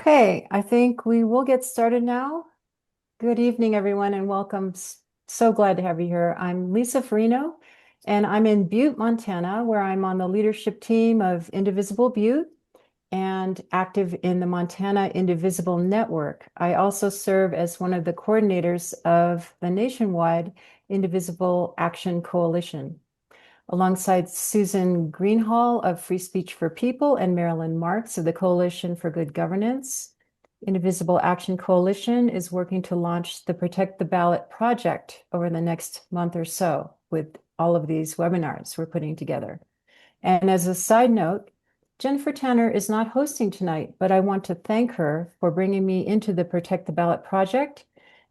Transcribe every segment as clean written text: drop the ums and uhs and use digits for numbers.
Okay, I think we will get started now. Good evening, everyone, and welcome. So glad to have you here. I'm Lisa Ferino, and I'm in Butte, Montana, where I'm on the leadership team of Indivisible Butte and active in the Montana Indivisible Network. I also serve as one of the coordinators of the nationwide Indivisible Action Coalition, alongside Susan Greenhalgh of Free Speech for People and Marilyn Marks of the Coalition for Good Governance. Indivisible Action Coalition is working to launch the Protect the Ballot project over the next month or so with all of these webinars we're putting together. And as a side note, Jennifer Tanner is not hosting tonight, but I want to thank her for bringing me into the Protect the Ballot project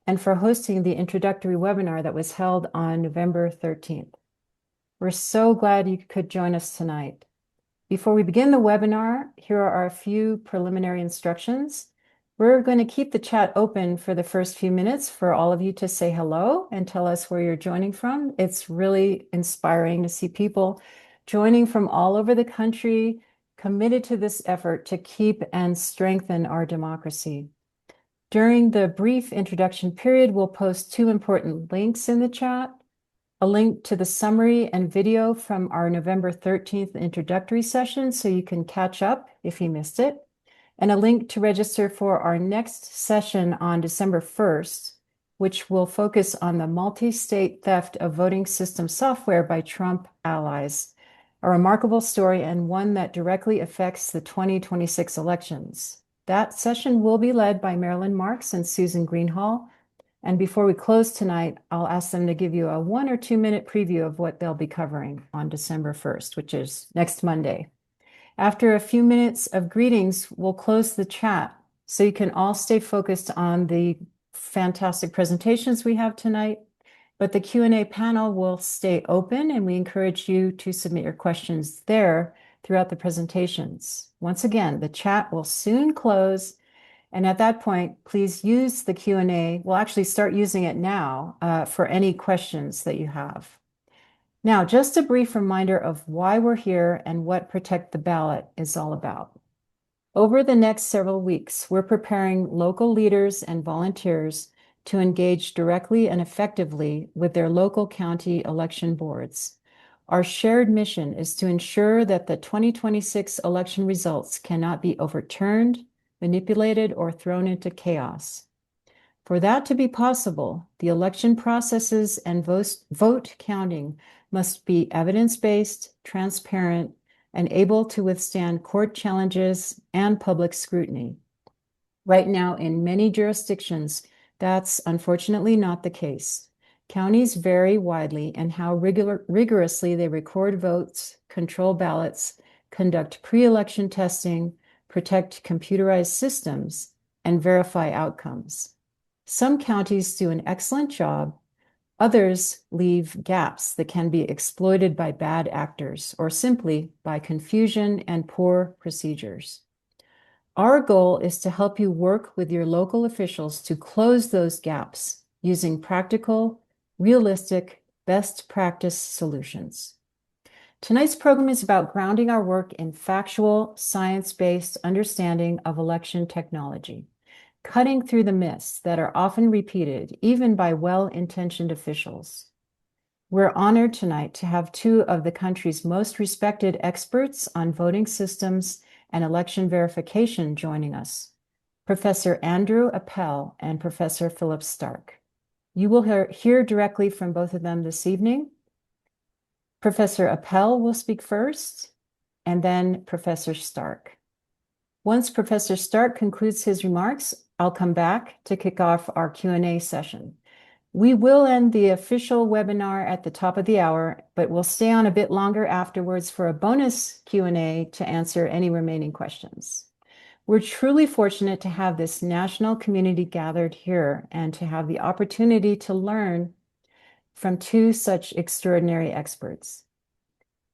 and for hosting the introductory webinar that was held on November 13th. We're so glad you could join us tonight. Before we begin the webinar, here are a few preliminary instructions. We're going to keep the chat open for the first few minutes for all of you to say hello and tell us where you're joining from. It's really inspiring to see people joining from all over the country, committed to this effort to keep and strengthen our democracy. During the brief introduction period, we'll post two important links in the chat: a link to the summary and video from our November 13th introductory session so you can catch up if you missed it, and a link to register for our next session on December 1st, which will focus on the multi-state theft of voting system software by Trump allies, a remarkable story and one that directly affects the 2026 elections. That session will be led by Marilyn Marks and Susan Greenhalgh. And before we close tonight, I'll ask them to give you a 1 or 2 minute preview of what they'll be covering on December 1st, which is next Monday. After a few minutes of greetings, we'll close the chat so you can all stay focused on the fantastic presentations we have tonight. But the Q&A panel will stay open, and we encourage you to submit your questions there throughout the presentations. Once again, the chat will soon close. And at that point, please use the Q&A. We'll actually start using it now for any questions that you have. Now, just a brief reminder of why we're here and what Protect the Ballot is all about. Over the next several weeks, we're preparing local leaders and volunteers to engage directly and effectively with their local county election boards. Our shared mission is to ensure that the 2026 election results cannot be overturned, manipulated, or thrown into chaos. For that to be possible, the election processes and vote counting must be evidence-based, transparent, and able to withstand court challenges and public scrutiny. Right now, in many jurisdictions, that's unfortunately not the case. Counties vary widely in how rigorously they record votes, control ballots, conduct pre-election testing, protect computerized systems, and verify outcomes. Some counties do an excellent job. Others leave gaps that can be exploited by bad actors or simply by confusion and poor procedures. Our goal is to help you work with your local officials to close those gaps using practical, realistic, best practice solutions. Tonight's program is about grounding our work in factual, science-based understanding of election technology, cutting through the myths that are often repeated, even by well-intentioned officials. We're honored tonight to have two of the country's most respected experts on voting systems and election verification joining us, Professor Andrew Appel and Professor Philip Stark. You will hear directly from both of them this evening. Professor Appel will speak first, and then Professor Stark. Once Professor Stark concludes his remarks, I'll come back to kick off our Q&A session. We will end the official webinar at the top of the hour, but we'll stay on a bit longer afterwards for a bonus Q&A to answer any remaining questions. We're truly fortunate to have this national community gathered here and to have the opportunity to learn from two such extraordinary experts.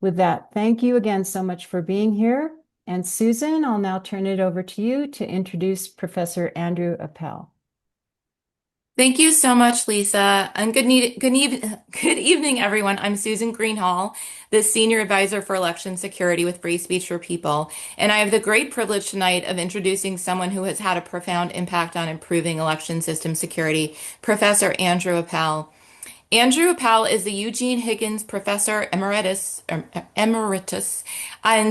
With that, thank you again so much for being here. And Susan, I'll now turn it over to you to introduce Professor Andrew Appel. Thank you so much, Lisa. And good evening, everyone. I'm Susan Greenhalgh, the Senior Advisor for Election Security with Free Speech for People. And I have the great privilege tonight of introducing someone who has had a profound impact on improving election system security, Professor Andrew Appel. Andrew Appel is the Eugene Higgins Professor Emeritus and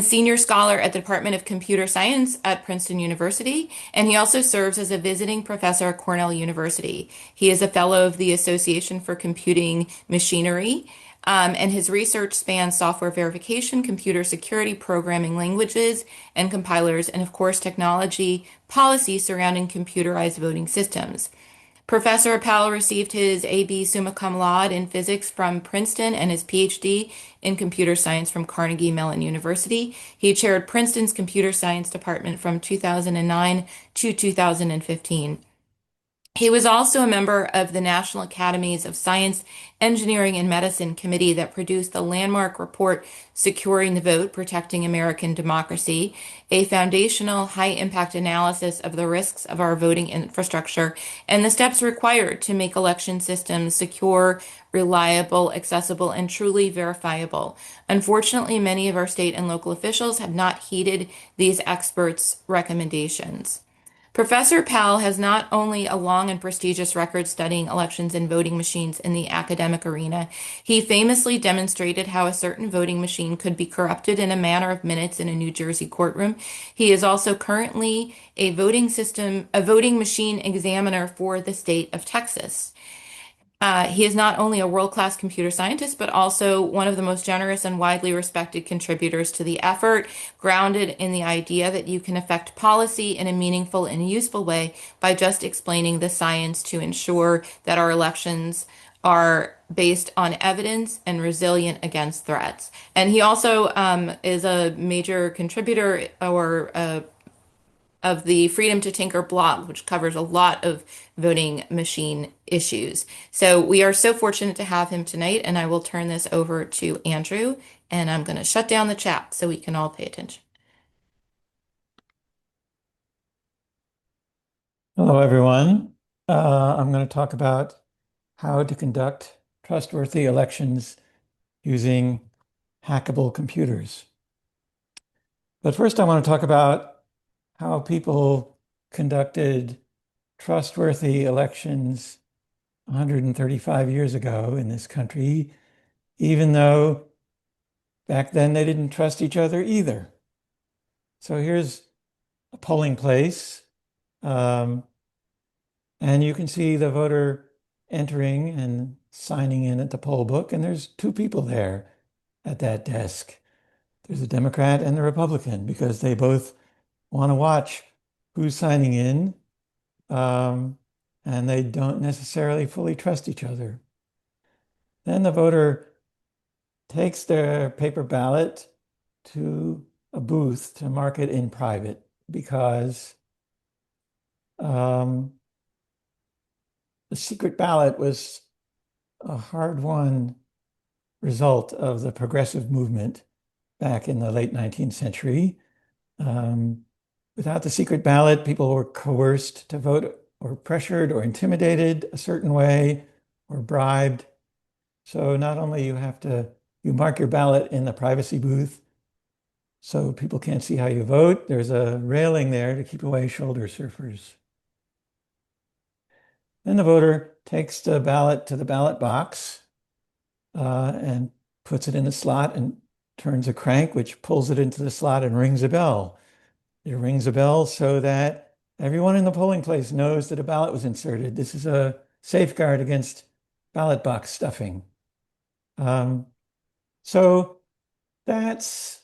Senior Scholar at the Department of Computer Science at Princeton University, and he also serves as a visiting professor at Cornell University. He is a fellow of the Association for Computing Machinery, and his research spans software verification, computer security, programming languages and compilers, and of course, technology policy surrounding computerized voting systems. Professor Appel received his A.B. summa cum laude in physics from Princeton and his Ph.D. in computer science from Carnegie Mellon University. He chaired Princeton's computer science department from 2009 to 2015. He was also a member of the National Academies of Science, Engineering, and Medicine committee that produced the landmark report Securing the Vote, Protecting American Democracy, a foundational high-impact analysis of the risks of our voting infrastructure and the steps required to make election systems secure, reliable, accessible, and truly verifiable. Unfortunately, many of our state and local officials have not heeded these experts' recommendations. Professor Powell has not only a long and prestigious record studying elections and voting machines in the academic arena, he famously demonstrated how a certain voting machine could be corrupted in a matter of minutes in a New Jersey courtroom. He is also currently a voting machine examiner for the state of Texas. He is not only a world-class computer scientist, but also one of the most generous and widely respected contributors to the effort, grounded in the idea that you can affect policy in a meaningful and useful way by just explaining the science to ensure that our elections are based on evidence and resilient against threats. And he also is a major contributor or of the Freedom to Tinker blog, which covers a lot of voting machine issues. So we are so fortunate to have him tonight, and I will turn this over to Andrew, and I'm going to shut down the chat so we can all pay attention. Hello, everyone. I'm going to talk about how to conduct trustworthy elections using hackable computers. But first, I want to talk about how people conducted trustworthy elections 135 years ago in this country, even though back then they didn't trust each other either. So here's a polling place. And you can see the voter entering and signing in at the poll book, and there's two people there at that desk. There's a Democrat and a Republican because they both want to watch who's signing in, and they don't necessarily fully trust each other. Then the voter takes their paper ballot to a booth to mark it in private because um, the secret ballot was a hard-won result of the progressive movement back in the late 19th century. Without the secret ballot, people were coerced to vote or pressured or intimidated a certain way or bribed. So not only you mark your ballot in the privacy booth so people can't see how you vote, there's a railing there to keep away shoulder surfers. Then the voter takes the ballot to the ballot box and puts it in the slot and turns a crank, which pulls it into the slot and rings a bell. It rings a bell so that everyone in the polling place knows that a ballot was inserted. This is a safeguard against ballot box stuffing. So that's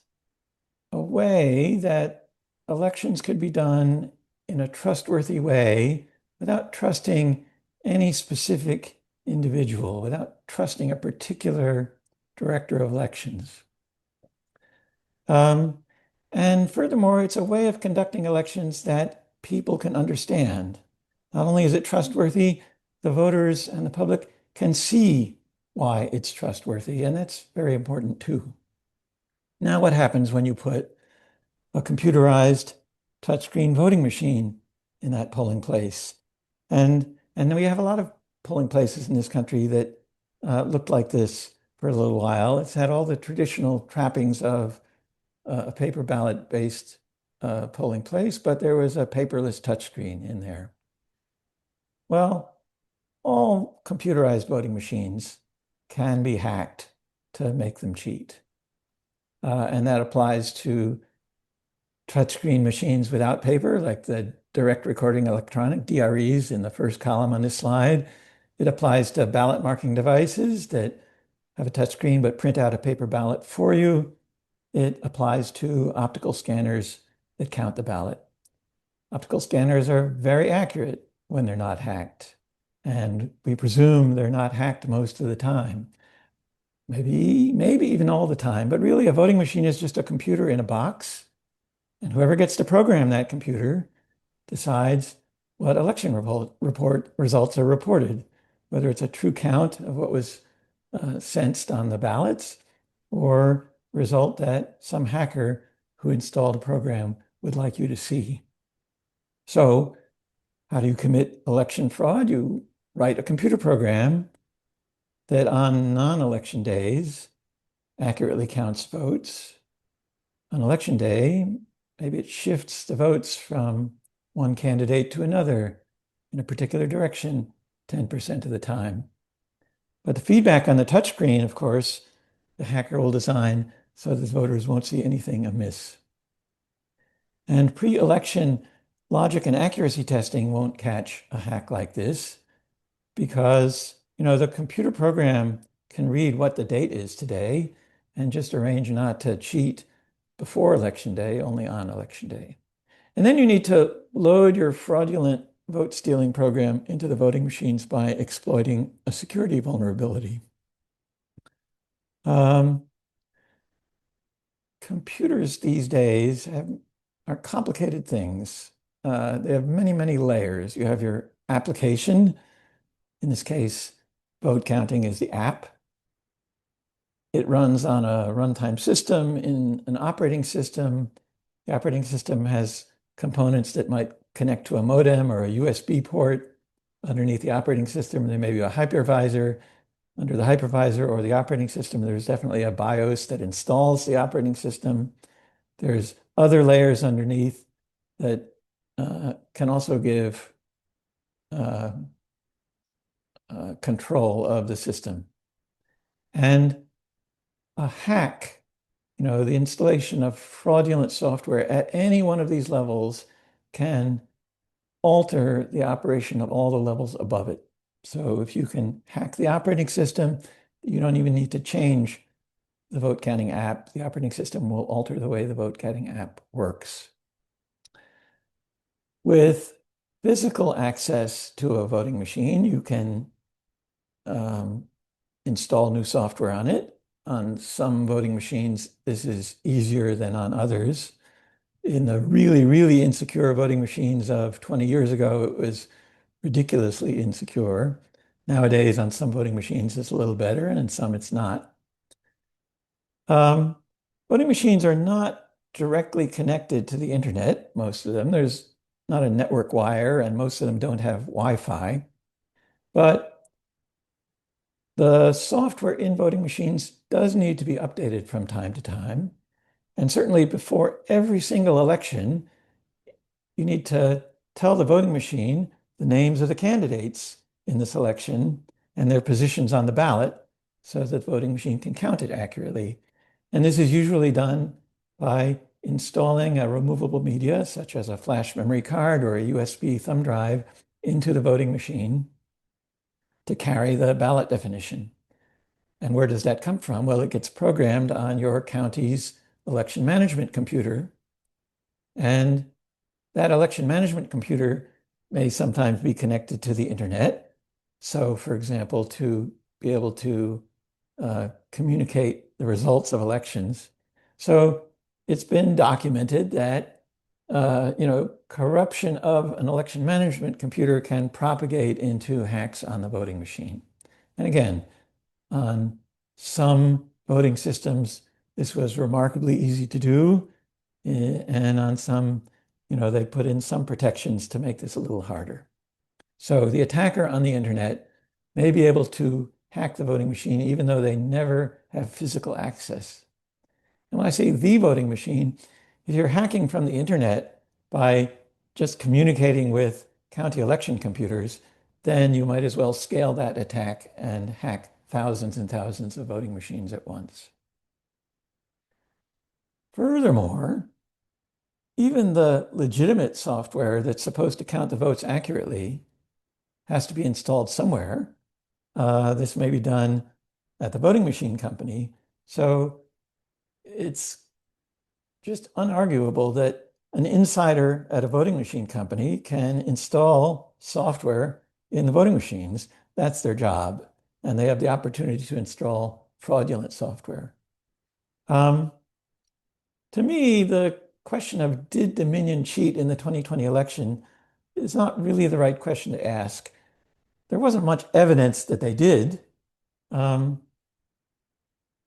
a way that elections could be done in a trustworthy way without trusting any specific individual, without trusting a particular director of elections. And furthermore, it's a way of conducting elections that people can understand. Not only is it trustworthy, the voters and the public can see why it's trustworthy, and that's very important too. Now, what happens when you put a computerized touchscreen voting machine in that polling place? And And then we have a lot of polling places in this country that looked like this for a little while. It's had all the traditional trappings of a paper ballot based polling place, but there was a paperless touchscreen in there. Well, all computerized voting machines can be hacked to make them cheat. And that applies to touchscreen machines without paper, like the direct recording electronic DREs in the first column on this slide. It applies to ballot marking devices that have a touchscreen but print out a paper ballot for you. It applies to optical scanners that count the ballot. Optical scanners are very accurate when they're not hacked, and we presume they're not hacked most of the time. Maybe even all the time, but really a voting machine is just a computer in a box, and whoever gets to program that computer decides what election report results are reported, whether it's a true count of what was sensed on the ballots or result that some hacker who installed a program would like you to see. So how do you commit election fraud? You write a computer program that on non-election days accurately counts votes. On election day, maybe it shifts the votes from one candidate to another in a particular direction 10% of the time. But the feedback on the touchscreen, of course, the hacker will design so that voters won't see anything amiss. And pre-election logic and accuracy testing won't catch a hack like this because, the computer program can read what the date is today and just arrange not to cheat before election day, only on election day. And then you need to load your fraudulent vote stealing program into the voting machines by exploiting a security vulnerability. Computers these days are complicated things. They have many, many layers. You have your application. In this case, vote counting is the app. It runs on a runtime system in an operating system. The operating system has components that might connect to a modem or a USB port. Underneath the operating system, there may be a hypervisor. Under the hypervisor or the operating system, there's definitely a BIOS that installs the operating system. There's other layers underneath that can also give control of the system. And a hack, the installation of fraudulent software at any one of these levels can alter the operation of all the levels above it. So if you can hack the operating system, you don't even need to change the vote counting app. The operating system will alter the way the vote counting app works. With physical access to a voting machine, you can install new software on it. On some voting machines, this is easier than on others. In the really, really insecure voting machines of 20 years ago, it was ridiculously insecure. Nowadays, on some voting machines, it's a little better, and in some, it's not. Voting machines are not directly connected to the internet, most of them. There's not a network wire, and most of them don't have Wi-Fi. But the software in voting machines does need to be updated from time to time. And certainly before every single election, you need to tell the voting machine the names of the candidates in this election and their positions on the ballot so that the voting machine can count it accurately. And this is usually done by installing a removable media, such as a flash memory card or a USB thumb drive, into the voting machine to carry the ballot definition. And where does that come from? Well, it gets programmed on your county's election management computer. And that election management computer may sometimes be connected to the internet. So, for example, to be able to communicate the results of elections. So it's been documented that corruption of an election management computer can propagate into hacks on the voting machine. And again, on some voting systems, this was remarkably easy to do. And on some, they put in some protections to make this a little harder. So the attacker on the internet may be able to hack the voting machine even though they never have physical access. And when I say the voting machine, if you're hacking from the internet by just communicating with county election computers, then you might as well scale that attack and hack thousands and thousands of voting machines at once. Furthermore, even the legitimate software that's supposed to count the votes accurately has to be installed somewhere. This may be done at the voting machine company. So it's just unarguable that an insider at a voting machine company can install software in the voting machines. That's their job. And they have the opportunity to install fraudulent software. To me, the question of did Dominion cheat in the 2020 election is not really the right question to ask. There wasn't much evidence that they did. I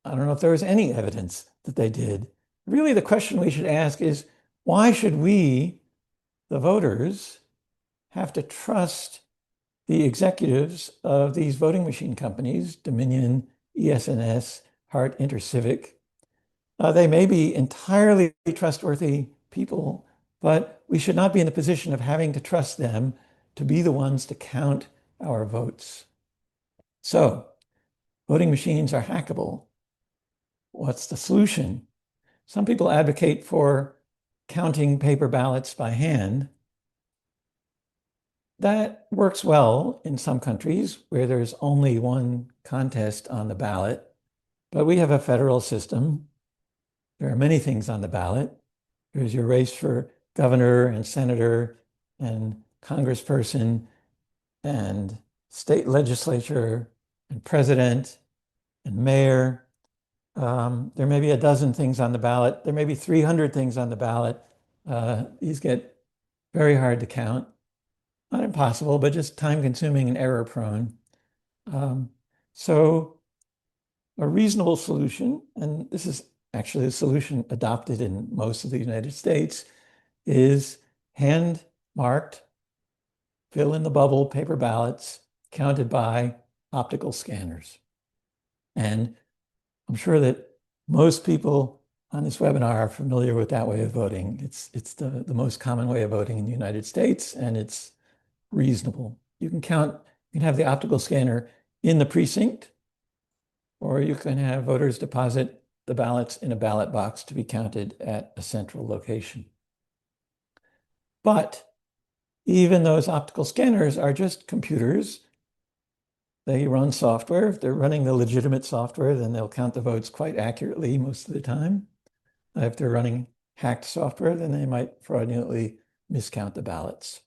don't know if there was any evidence that they did. Really, the question we should ask is, why should we, the voters, have to trust the executives of these voting machine companies, Dominion, ES&S, Hart, Intercivic? They may be entirely trustworthy people, but we should not be in the position of having to trust them to be the ones to count our votes. So, voting machines are hackable. What's the solution? Some people advocate for counting paper ballots by hand. That works well in some countries where there's only one contest on the ballot, but we have a federal system. There are many things on the ballot. There's your race for governor and senator and congressperson and state legislature and president and mayor. There may be a dozen things on the ballot. There may be 300 things on the ballot. These get very hard to count. Not impossible, but just time-consuming and error-prone. So a reasonable solution, and this is actually a solution adopted in most of the United States, is hand-marked, fill-in-the-bubble paper ballots counted by optical scanners. And I'm sure that most people on this webinar are familiar with that way of voting. It's the most common way of voting in the United States, and it's reasonable. You can have the optical scanner in the precinct, or you can have voters deposit the ballots in a ballot box to be counted at a central location. But even those optical scanners are just computers. They run software. If they're running the legitimate software, then they'll count the votes quite accurately most of the time. If they're running hacked software, then they might fraudulently miscount the ballots.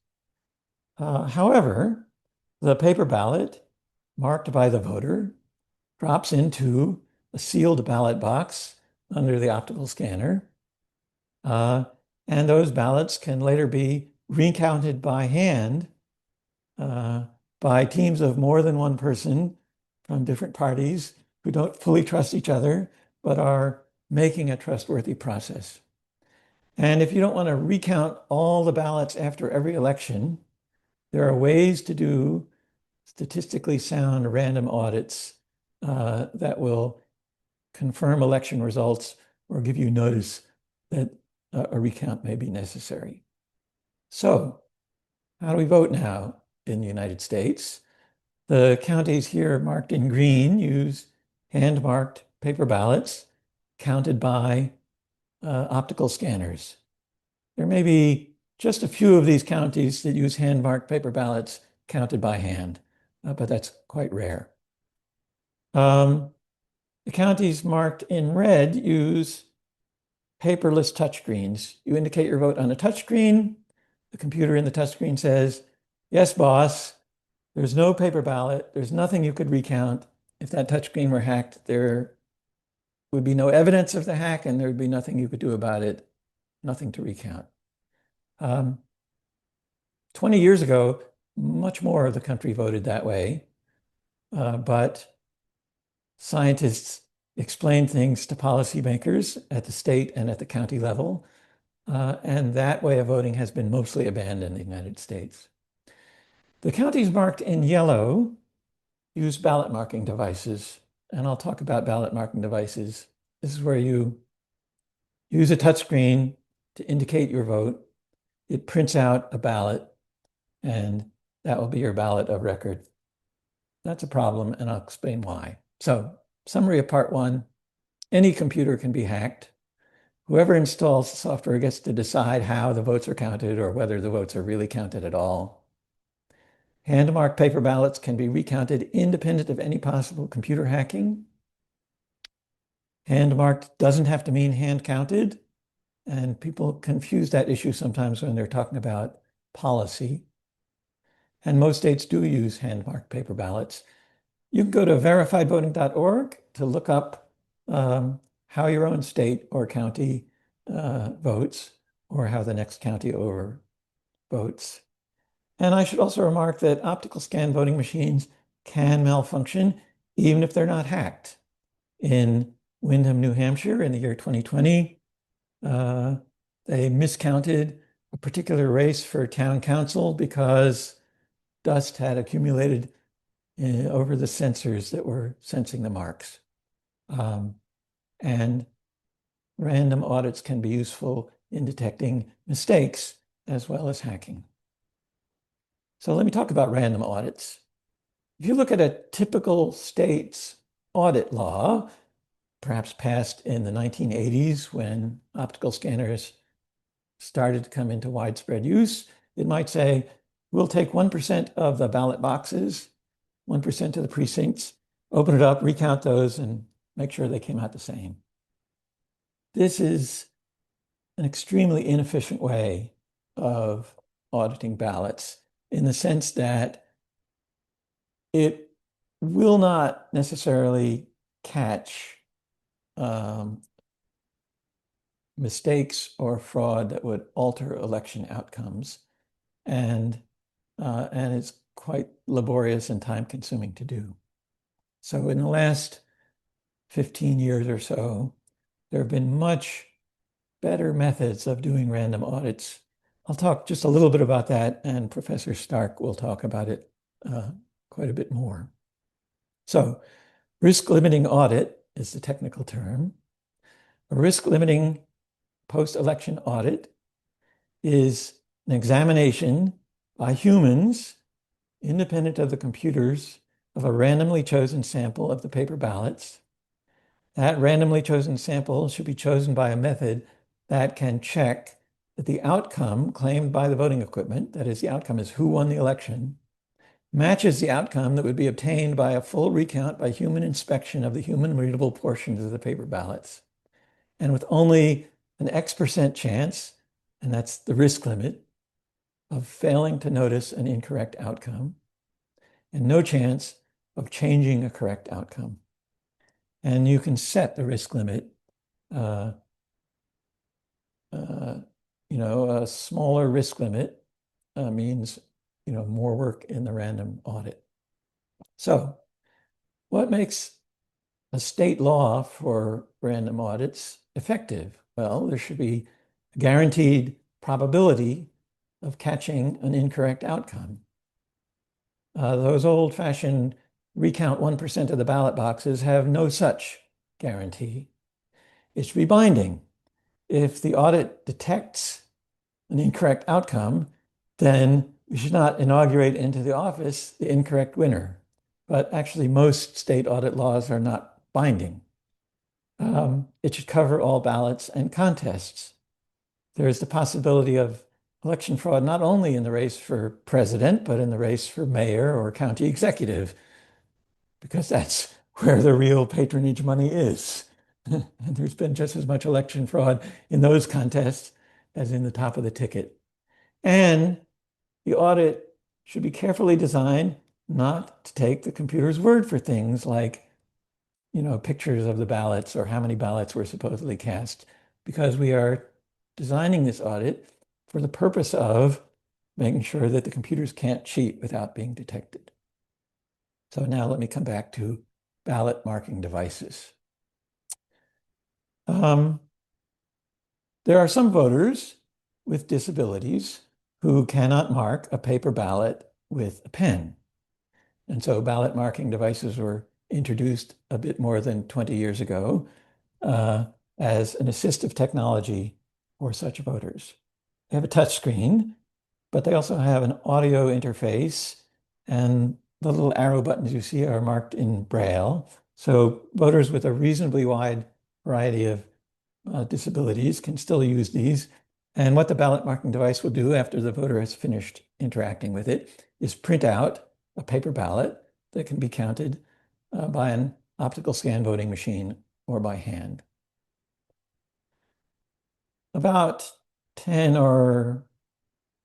However, the paper ballot marked by the voter drops into a sealed ballot box under the optical scanner. And those ballots can later be recounted by hand by teams of more than one person from different parties who don't fully trust each other, but are making a trustworthy process. And if you don't want to recount all the ballots after every election, there are ways to do statistically sound random audits that will confirm election results or give you notice that a recount may be necessary. So, how do we vote now in the United States? The counties here marked in green use hand-marked paper ballots counted by optical scanners. There may be just a few of these counties that use hand-marked paper ballots counted by hand, but that's quite rare. The counties marked in red use paperless touchscreens. You indicate your vote on a touchscreen. The computer in the touchscreen says, yes, boss, there's no paper ballot. There's nothing you could recount. If that touchscreen were hacked, there would be no evidence of the hack and there would be nothing you could do about it, nothing to recount. 20 years ago, much more of the country voted that way, but scientists explained things to policymakers at the state and at the county level, and that way of voting has been mostly abandoned in the United States. The counties marked in yellow use ballot marking devices, and I'll talk about ballot marking devices. This is where you use a touchscreen to indicate your vote. It prints out a ballot, and that will be your ballot of record. That's a problem, and I'll explain why. So, summary of part one, any computer can be hacked. Whoever installs the software gets to decide how the votes are counted or whether the votes are really counted at all. Hand-marked paper ballots can be recounted independent of any possible computer hacking. Hand-marked doesn't have to mean hand-counted, and people confuse that issue sometimes when they're talking about policy. And most states do use hand-marked paper ballots. You can go to verifiedvoting.org to look up how your own state or county votes, or how the next county over votes. And I should also remark that optical scan voting machines can malfunction even if they're not hacked. In Windham, New Hampshire, in the year 2020, they miscounted a particular race for town council because dust had accumulated over the sensors that were sensing the marks. And random audits can be useful in detecting mistakes as well as hacking. So let me talk about random audits. If you look at a typical state's audit law, perhaps passed in the 1980s when optical scanners started to come into widespread use, it might say, we'll take 1% of the ballot boxes, 1% of the precincts, open it up, recount those, and make sure they came out the same. This is an extremely inefficient way of auditing ballots in the sense that it will not necessarily catch mistakes or fraud that would alter election outcomes, and it's quite laborious and time-consuming to do. So in the last 15 years or so, there have been much better methods of doing random audits. I'll talk just a little bit about that, and Professor Stark will talk about it quite a bit more. So, risk-limiting audit is the technical term. A risk-limiting post-election audit is an examination by humans, independent of the computers, of a randomly chosen sample of the paper ballots. That randomly chosen sample should be chosen by a method that can check that the outcome claimed by the voting equipment, that is, the outcome is who won the election, matches the outcome that would be obtained by a full recount by human inspection of the human readable portions of the paper ballots. And with only an X% chance, and that's the risk limit, of failing to notice an incorrect outcome, and no chance of changing a correct outcome. And you can set the risk limit. A smaller risk limit means more work in the random audit. So, what makes a state law for random audits effective? Well, there should be a guaranteed probability of catching an incorrect outcome. Those old-fashioned recount 1% of the ballot boxes have no such guarantee. It should be binding. If the audit detects an incorrect outcome, then we should not inaugurate into the office the incorrect winner. But actually, most state audit laws are not binding. It should cover all ballots and contests. There is the possibility of election fraud not only in the race for president, but in the race for mayor or county executive, because that's where the real patronage money is. And there's been just as much election fraud in those contests as in the top of the ticket. And the audit should be carefully designed not to take the computer's word for things like, pictures of the ballots or how many ballots were supposedly cast, because we are designing this audit for the purpose of making sure that the computers can't cheat without being detected. So now let me come back to ballot marking devices. There are some voters with disabilities who cannot mark a paper ballot with a pen. And so ballot marking devices were introduced a bit more than 20 years ago as an assistive technology for such voters. They have a touch screen, but they also have an audio interface, and the little arrow buttons you see are marked in Braille. So voters with a reasonably wide variety of disabilities can still use these. And what the ballot marking device will do after the voter has finished interacting with it is print out a paper ballot that can be counted by an optical scan voting machine or by hand. About 10 or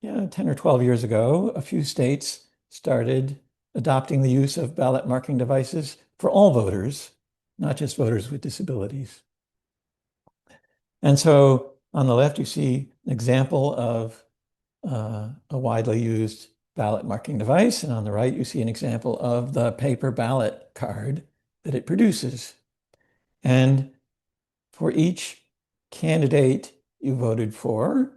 12 years ago, a few states started adopting the use of ballot marking devices for all voters, not just voters with disabilities. And so on the left, you see an example of a widely used ballot marking device. And on the right, you see an example of the paper ballot card that it produces. And for each candidate you voted for,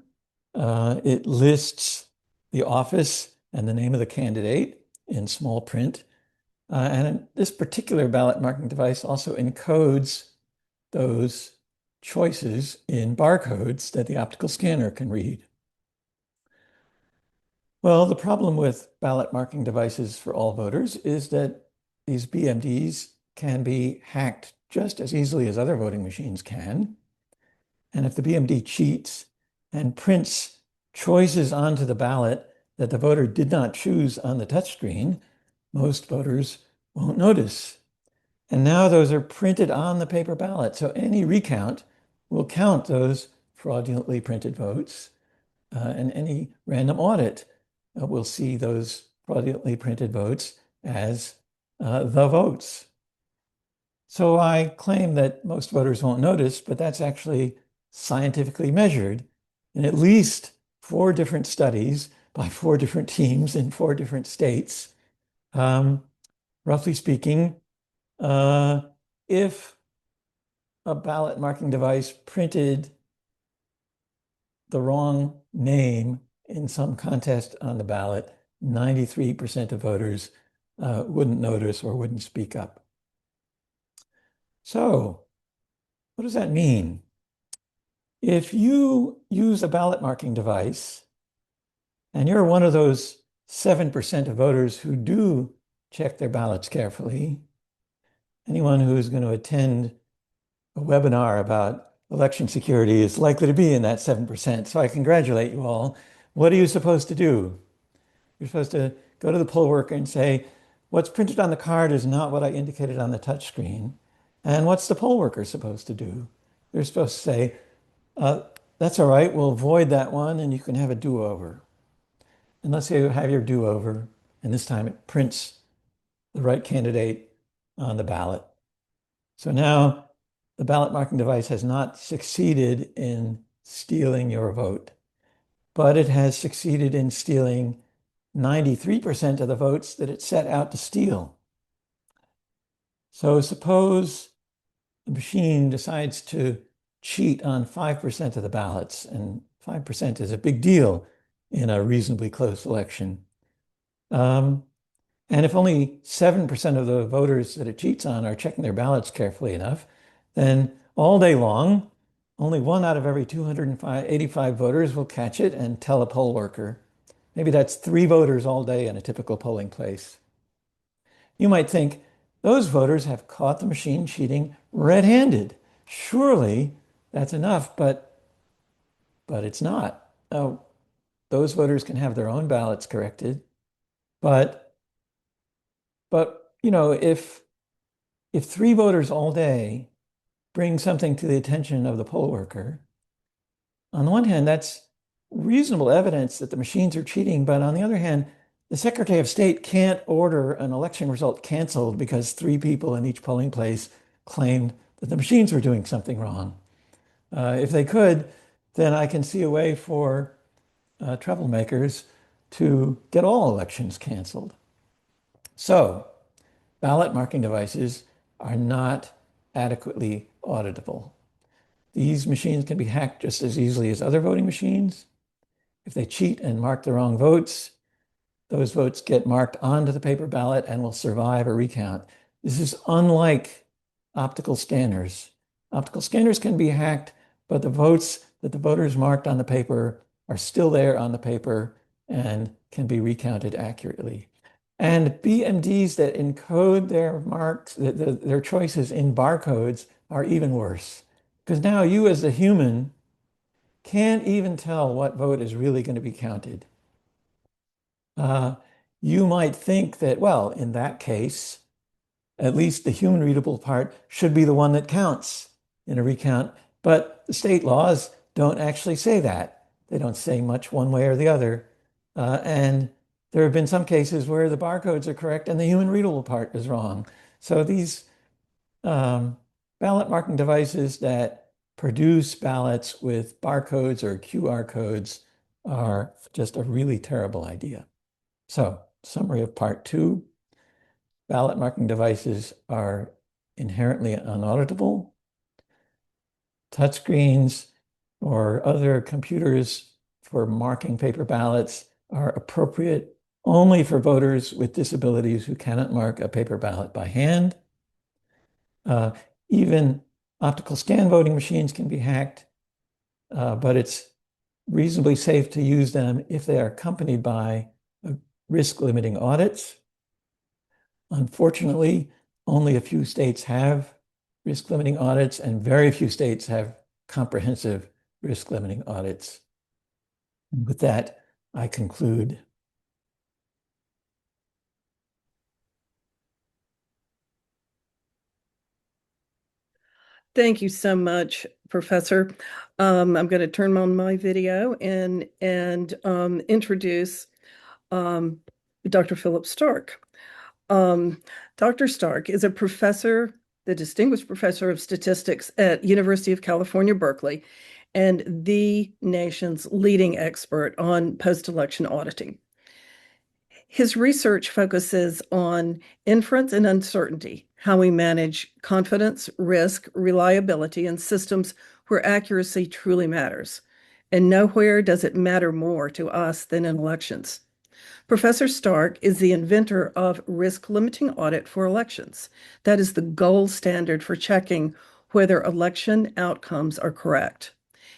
it lists the office and the name of the candidate in small print. And this particular ballot marking device also encodes those choices in barcodes that the optical scanner can read. Well, the problem with ballot marking devices for all voters is that these BMDs can be hacked just as easily as other voting machines can. And if the BMD cheats and prints choices onto the ballot that the voter did not choose on the touchscreen, most voters won't notice. And now those are printed on the paper ballot. So any recount will count those fraudulently printed votes, and any random audit will see those fraudulently printed votes as the votes. So I claim that most voters won't notice, but that's actually scientifically measured in at least 4 different studies by 4 different teams in 4 different states. Roughly speaking, if a ballot marking device printed the wrong name in some contest on the ballot, 93% of voters wouldn't notice or wouldn't speak up. So what does that mean? If you use a ballot marking device and you're one of those 7% of voters who do check their ballots carefully, anyone who is going to attend a webinar about election security is likely to be in that 7%. So I congratulate you all. What are you supposed to do? You're supposed to go to the poll worker and say, what's printed on the card is not what I indicated on the touch screen. And what's the poll worker supposed to do? They're supposed to say, that's all right, we'll void that one and you can have a do-over. And let's say you have your do-over, and this time it prints the right candidate on the ballot. So now the ballot marking device has not succeeded in stealing your vote, but it has succeeded in stealing 93% of the votes that it set out to steal. So suppose the machine decides to cheat on 5% of the ballots, and 5% is a big deal in a reasonably close election. And if only 7% of the voters that it cheats on are checking their ballots carefully enough, then all day long, only 1 out of every 285 voters will catch it and tell a poll worker. Maybe that's 3 voters all day in a typical polling place. You might think, those voters have caught the machine cheating red-handed. Surely that's enough, but it's not. Oh, those voters can have their own ballots corrected, but you know, if 3 voters all day bring something to the attention of the poll worker, on the one hand, that's reasonable evidence that the machines are cheating, but on the other hand, the Secretary of State can't order an election result canceled because 3 people in each polling place claimed that the machines were doing something wrong. If they could, then I can see a way for troublemakers to get all elections canceled. So ballot marking devices are not adequately auditable. These machines can be hacked just as easily as other voting machines. If they cheat and mark the wrong votes, those votes get marked onto the paper ballot and will survive a recount. This is unlike optical scanners. Optical scanners can be hacked, but the votes that the voters marked on the paper are still there on the paper and can be recounted accurately. And BMDs that encode their marks, their choices in barcodes are even worse. Because now you as a human can't even tell what vote is really going to be counted. You might think that, well, in that case, at least the human readable part should be the one that counts in a recount. But the state laws don't actually say that. They don't say much one way or the other. And there have been some cases where the barcodes are correct and the human readable part is wrong. So these ballot marking devices that produce ballots with barcodes or QR codes are just a really terrible idea. So, summary of part 2. Ballot marking devices are inherently unauditable. Touchscreens or other computers for marking paper ballots are appropriate only for voters with disabilities who cannot mark a paper ballot by hand. Even optical scan voting machines can be hacked, but it's reasonably safe to use them if they are accompanied by risk-limiting audits. Unfortunately, only a few states have risk-limiting audits, and very few states have comprehensive risk-limiting audits. And with that, I conclude. Thank you so much, Professor. I'm going to turn on my video and introduce Dr. Philip Stark. Dr. Stark is a professor, the Distinguished Professor of Statistics at University of California, Berkeley, and the nation's leading expert on post-election auditing. His research focuses on inference and uncertainty, how we manage confidence, risk, reliability, and systems where accuracy truly matters. And nowhere does it matter more to us than in elections. Professor Stark is the inventor of risk-limiting audit for elections. That is the gold standard for checking whether election outcomes are correct.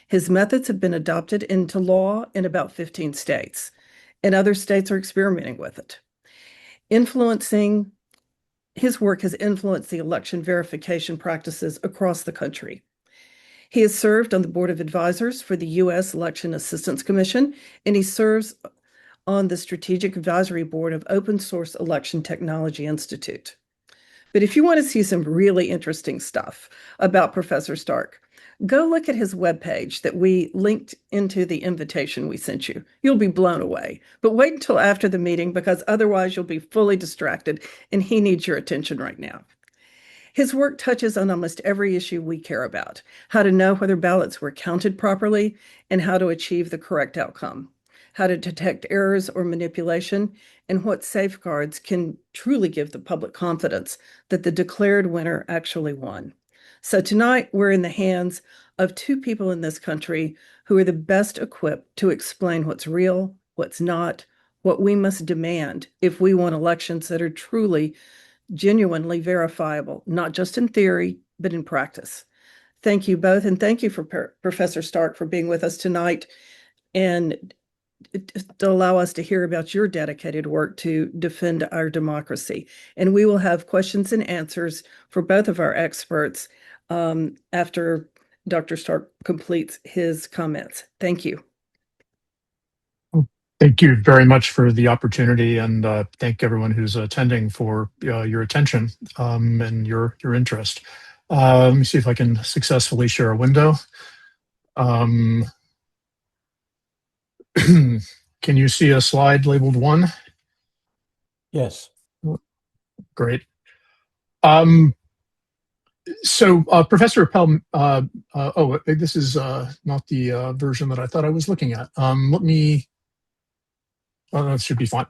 His methods have been adopted into law in about 15 states, and other states are experimenting with it. His work has influenced the election verification practices across the country. He has served on the Board of Advisors for the U.S. Election Assistance Commission, and he serves on the Strategic Advisory Board of Open Source Election Technology Institute. But if you want to see some really interesting stuff about Professor Stark, go look at his webpage that we linked into the invitation we sent you. You'll be blown away. But wait until after the meeting, because otherwise you'll be fully distracted, and he needs your attention right now. His work touches on almost every issue we care about: how to know whether ballots were counted properly and how to achieve the correct outcome, how to detect errors or manipulation, and what safeguards can truly give the public confidence that the declared winner actually won. So tonight, we're in the hands of two people in this country who are the best equipped to explain what's real, what's not, what we must demand if we want elections that are truly, genuinely verifiable, not just in theory, but in practice. Thank you both, and thank you for Professor Stark for being with us tonight and to allow us to hear about your dedicated work to defend our democracy. And we will have questions and answers for both of our experts after Dr. Stark completes his comments. Thank you. Thank you very much for the opportunity, and thank everyone who's attending for your attention and your interest. Let me see if I can successfully share a window. Can you see a slide labeled 1? Yes. Great. So Professor Appel, this is not the version that I thought I was looking at. Let me, that should be fine.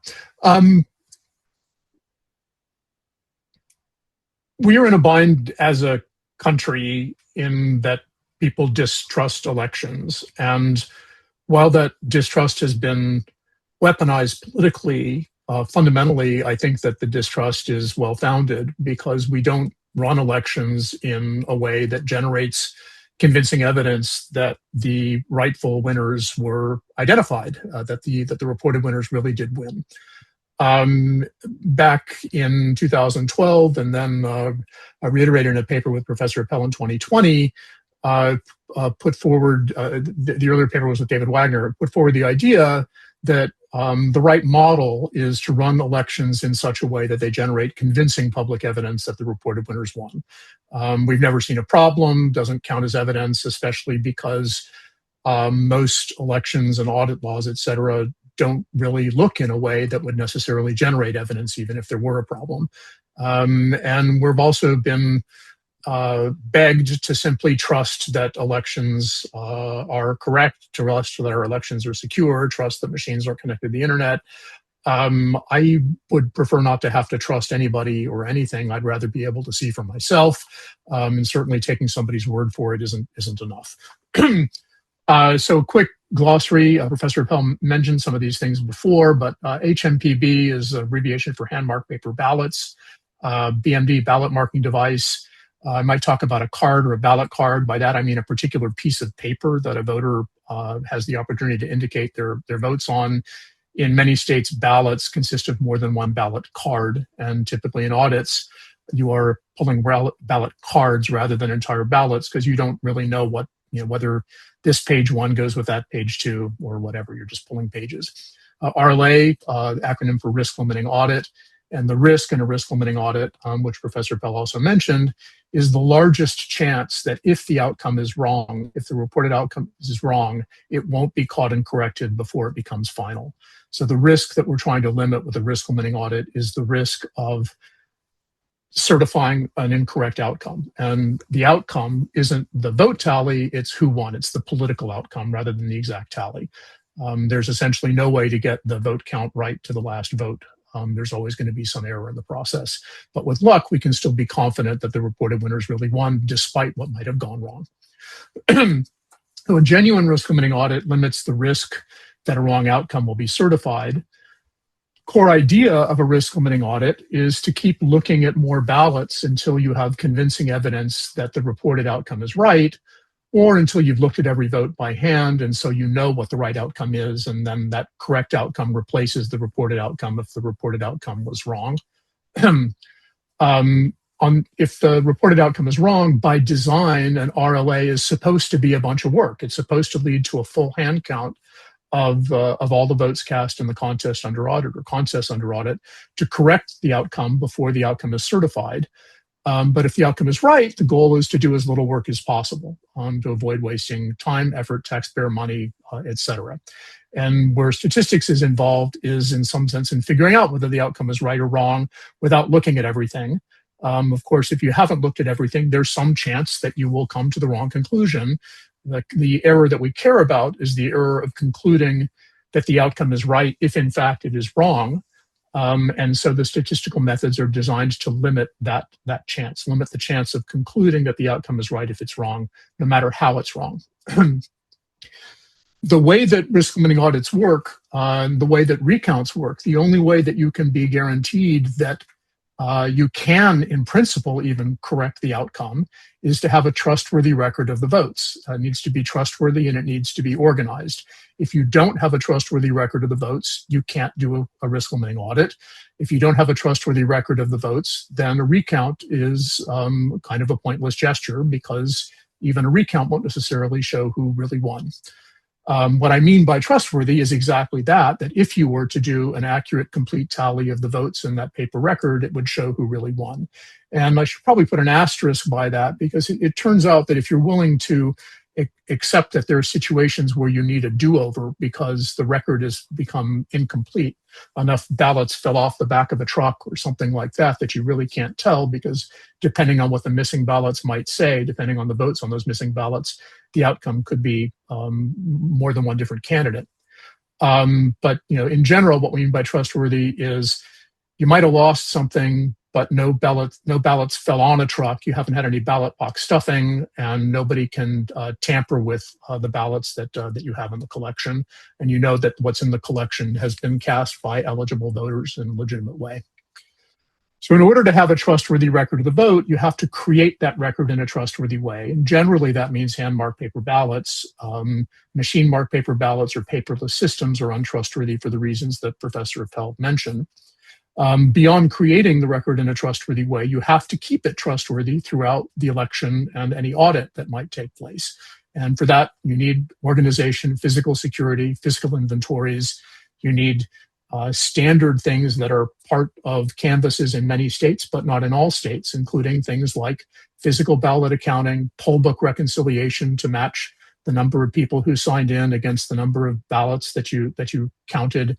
We are in a bind as a country in that people distrust elections. And while that distrust has been weaponized politically, fundamentally, I think that the distrust is well-founded because we don't run elections in a way that generates convincing evidence that the rightful winners were identified, that the reported winners really did win. Back in 2012, and then I reiterated in a paper with Professor Appel in 2020, put forward, the earlier paper was with David Wagner, put forward the idea that the right model is to run elections in such a way that they generate convincing public evidence that the reported winners won. We've never seen a problem, doesn't count as evidence, especially because most elections and audit laws, et cetera, don't really look in a way that would necessarily generate evidence, even if there were a problem. And we've also been begged to simply trust that elections are correct, to trust that our elections are secure, trust that machines are connected to the internet. I would prefer not to have to trust anybody or anything. I'd rather be able to see for myself, and certainly taking somebody's word for it isn't enough. So quick glossary, Professor Appel mentioned some of these things before, but HMPB is an abbreviation for hand marked paper ballots. BMD, ballot marking device. I might talk about a card or a ballot card. By that, I mean a particular piece of paper that a voter has the opportunity to indicate their votes on. In many states, ballots consist of more than one ballot card, and typically in audits, you are pulling ballot cards rather than entire ballots because you don't really know what, whether this page one goes with that page two or whatever. You're just pulling pages. RLA, acronym for risk limiting audit. And the risk in a risk limiting audit, which Professor Pell also mentioned, is the largest chance that if the outcome is wrong, if the reported outcome is wrong, it won't be caught and corrected before it becomes final. So the risk that we're trying to limit with a risk limiting audit is the risk of certifying an incorrect outcome. And the outcome isn't the vote tally, it's who won. It's the political outcome rather than the exact tally. There's essentially no way to get the vote count right to the last vote. There's always going to be some error in the process. But with luck, we can still be confident that the reported winners really won, despite what might have gone wrong. So a genuine risk limiting audit limits the risk that a wrong outcome will be certified. Core idea of a risk limiting audit is to keep looking at more ballots until you have convincing evidence that the reported outcome is right, or until you've looked at every vote by hand, and so you know what the right outcome is, and then that correct outcome replaces the reported outcome if the reported outcome was wrong. If the reported outcome is wrong, by design, an RLA is supposed to be a bunch of work. It's supposed to lead to a full hand count of all the votes cast in the contest under audit or contests under audit to correct the outcome before the outcome is certified. But if the outcome is right, the goal is to do as little work as possible to avoid wasting time, effort, taxpayer money, et cetera. And where statistics is involved is in some sense in figuring out whether the outcome is right or wrong without looking at everything. Of course, if you haven't looked at everything, there's some chance that you will come to the wrong conclusion. The error that we care about is the error of concluding that the outcome is right if in fact it is wrong. And so the statistical methods are designed to limit that chance, limit the chance of concluding that the outcome is right if it's wrong, no matter how it's wrong. The way that risk limiting audits work, the way that recounts work, the only way that you can be guaranteed that you can, in principle, even correct the outcome is to have a trustworthy record of the votes. It needs to be trustworthy and it needs to be organized. If you don't have a trustworthy record of the votes, you can't do a risk limiting audit. If you don't have a trustworthy record of the votes, then a recount is kind of a pointless gesture because even a recount won't necessarily show who really won. What I mean by trustworthy is exactly that if you were to do an accurate, complete tally of the votes in that paper record, it would show who really won. And I should probably put an asterisk by that because it turns out that if you're willing to accept that there are situations where you need a do-over because the record has become incomplete, enough ballots fell off the back of a truck or something like that that you really can't tell because depending on what the missing ballots might say, depending on the votes on those missing ballots, the outcome could be more than one different candidate. But in general, what we mean by trustworthy is you might have lost something, but no ballots fell on a truck. You haven't had any ballot box stuffing, and nobody can tamper with the ballots that you have in the collection. And you know that what's in the collection has been cast by eligible voters in a legitimate way. So in order to have a trustworthy record of the vote, you have to create that record in a trustworthy way. And generally, that means hand-marked paper ballots. Machine-marked paper ballots or paperless systems are untrustworthy for the reasons that Professor Appel mentioned. Beyond creating the record in a trustworthy way, you have to keep it trustworthy throughout the election and any audit that might take place. And for that, you need organization, physical security, physical inventories. You need standard things that are part of canvases in many states, but not in all states, including things like physical ballot accounting, poll book reconciliation to match the number of people who signed in against the number of ballots that you counted,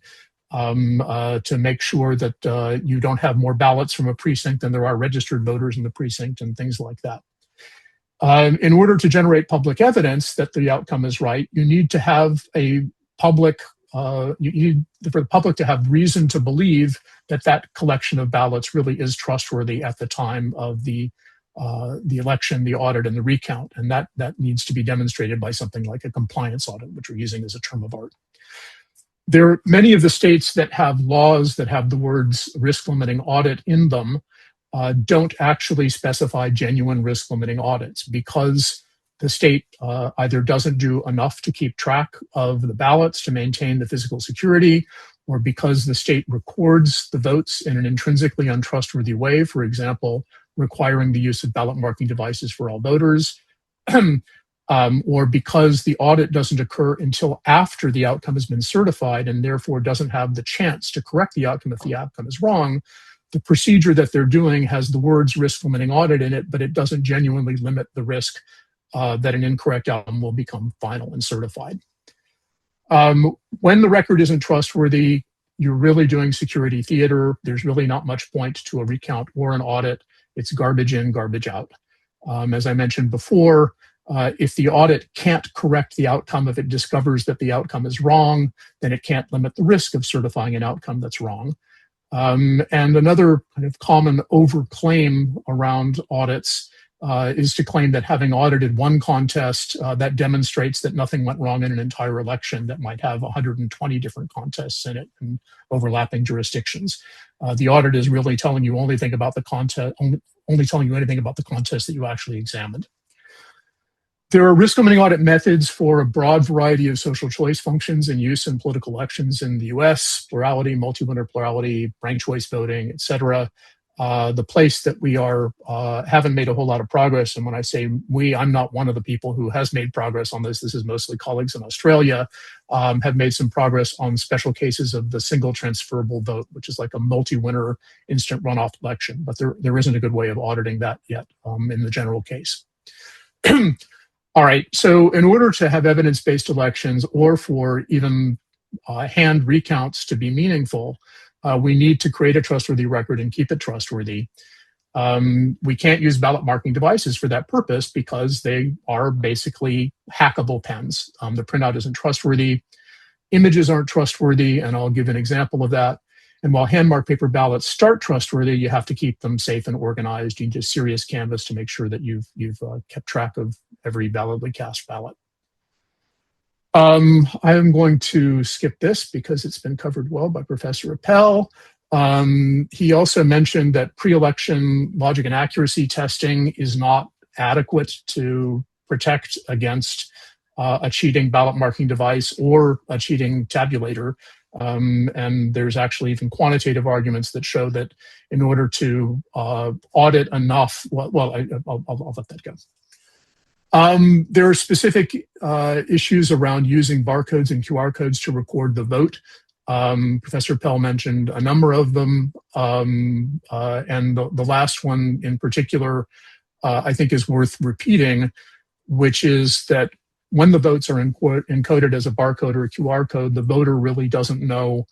to make sure that you don't have more ballots from a precinct than there are registered voters in the precinct and things like that. In order to generate public evidence that the outcome is right, you need to have a public you need for the public to have reason to believe that that collection of ballots really is trustworthy at the time of the election, the audit, and the recount. And that needs to be demonstrated by something like a compliance audit, which we're using as a term of art. There are many of the states that have laws that have the words risk limiting audit in them don't actually specify genuine risk limiting audits because the state either doesn't do enough to keep track of the ballots to maintain the physical security, or because the state records the votes in an intrinsically untrustworthy way, for example, requiring the use of ballot marking devices for all voters, or because the audit doesn't occur until after the outcome has been certified and therefore doesn't have the chance to correct the outcome if the outcome is wrong. The procedure that they're doing has the words risk limiting audit in it, but it doesn't genuinely limit the risk that an incorrect outcome will become final and certified. When the record isn't trustworthy, you're really doing security theater. There's really not much point to a recount or an audit. It's garbage in, garbage out. As I mentioned before, if the audit can't correct the outcome, if it discovers that the outcome is wrong, then it can't limit the risk of certifying an outcome that's wrong. And another kind of common overclaim around audits is to claim that having audited one contest, that demonstrates that nothing went wrong in an entire election that might have 120 different contests in it and overlapping jurisdictions. The audit is really telling you only anything about the contest that you actually examined. There are risk limiting audit methods for a broad variety of social choice functions in use in political elections in the US: plurality, multi-winner plurality, ranked choice voting, et cetera. The place that we haven't made a whole lot of progress, and when I say we, I'm not one of the people who has made progress on this. This is mostly colleagues in Australia, have made some progress on special cases of the single transferable vote, which is like a multi-winner instant runoff election. But there isn't a good way of auditing that yet in the general case. All right, so in order to have evidence-based elections or for even hand recounts to be meaningful, we need to create a trustworthy record and keep it trustworthy. We can't use ballot marking devices for that purpose because they are basically hackable pens. The printout isn't trustworthy. Images aren't trustworthy, and I'll give an example of that. And while hand-marked paper ballots start trustworthy, you have to keep them safe and organized. You need a serious canvas to make sure that you've kept track of every validly cast ballot. I am going to skip this because it's been covered well by Professor Appel. He also mentioned that pre-election logic and accuracy testing is not adequate to protect against a cheating ballot marking device or a cheating tabulator. And there's actually even quantitative arguments that show that in order to audit enough, I'll let that go. There are specific issues around using barcodes and QR codes to record the vote. Professor Appel mentioned a number of them, and the last one in particular I think is worth repeating, which is that when the votes are encoded as a barcode or a QR code, the voter really doesn't know,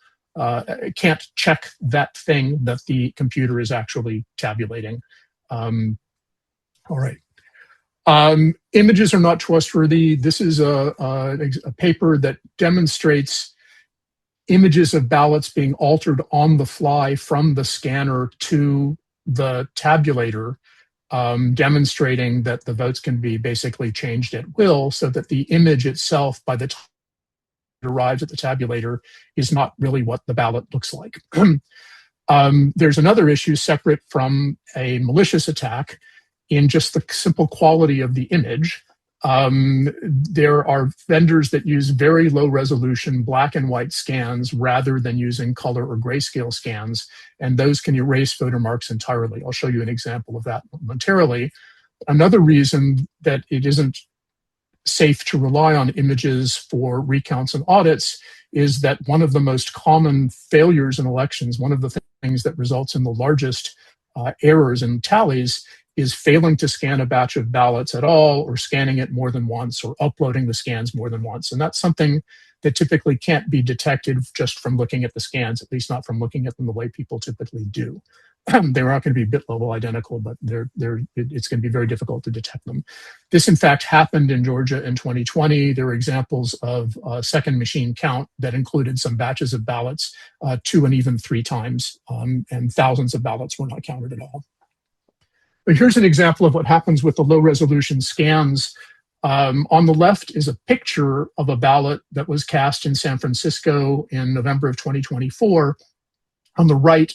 can't check that thing that the computer is actually tabulating. All right. Images are not trustworthy. This is a paper that demonstrates images of ballots being altered on the fly from the scanner to the tabulator, demonstrating that the votes can be basically changed at will, so that the image itself, by the time it arrives at the tabulator, is not really what the ballot looks like. There's another issue separate from a malicious attack in just the simple quality of the image. There are vendors that use very low resolution black and white scans rather than using color or grayscale scans, and those can erase voter marks entirely. I'll show you an example of that momentarily. Another reason that it isn't safe to rely on images for recounts and audits is that one of the most common failures in elections, one of the things that results in the largest errors in tallies, is failing to scan a batch of ballots at all, or scanning it more than once, or uploading the scans more than once. And that's something that typically can't be detected just from looking at the scans, at least not from looking at them the way people typically do. They're not going to be bit level identical, but it's going to be very difficult to detect them. This, in fact, happened in Georgia in 2020. There were examples of second machine count that included some batches of ballots 2 and even 3 times, and thousands of ballots were not counted at all. But here's an example of what happens with the low resolution scans. On the left is a picture of a ballot that was cast in San Francisco in November of 2024. On the right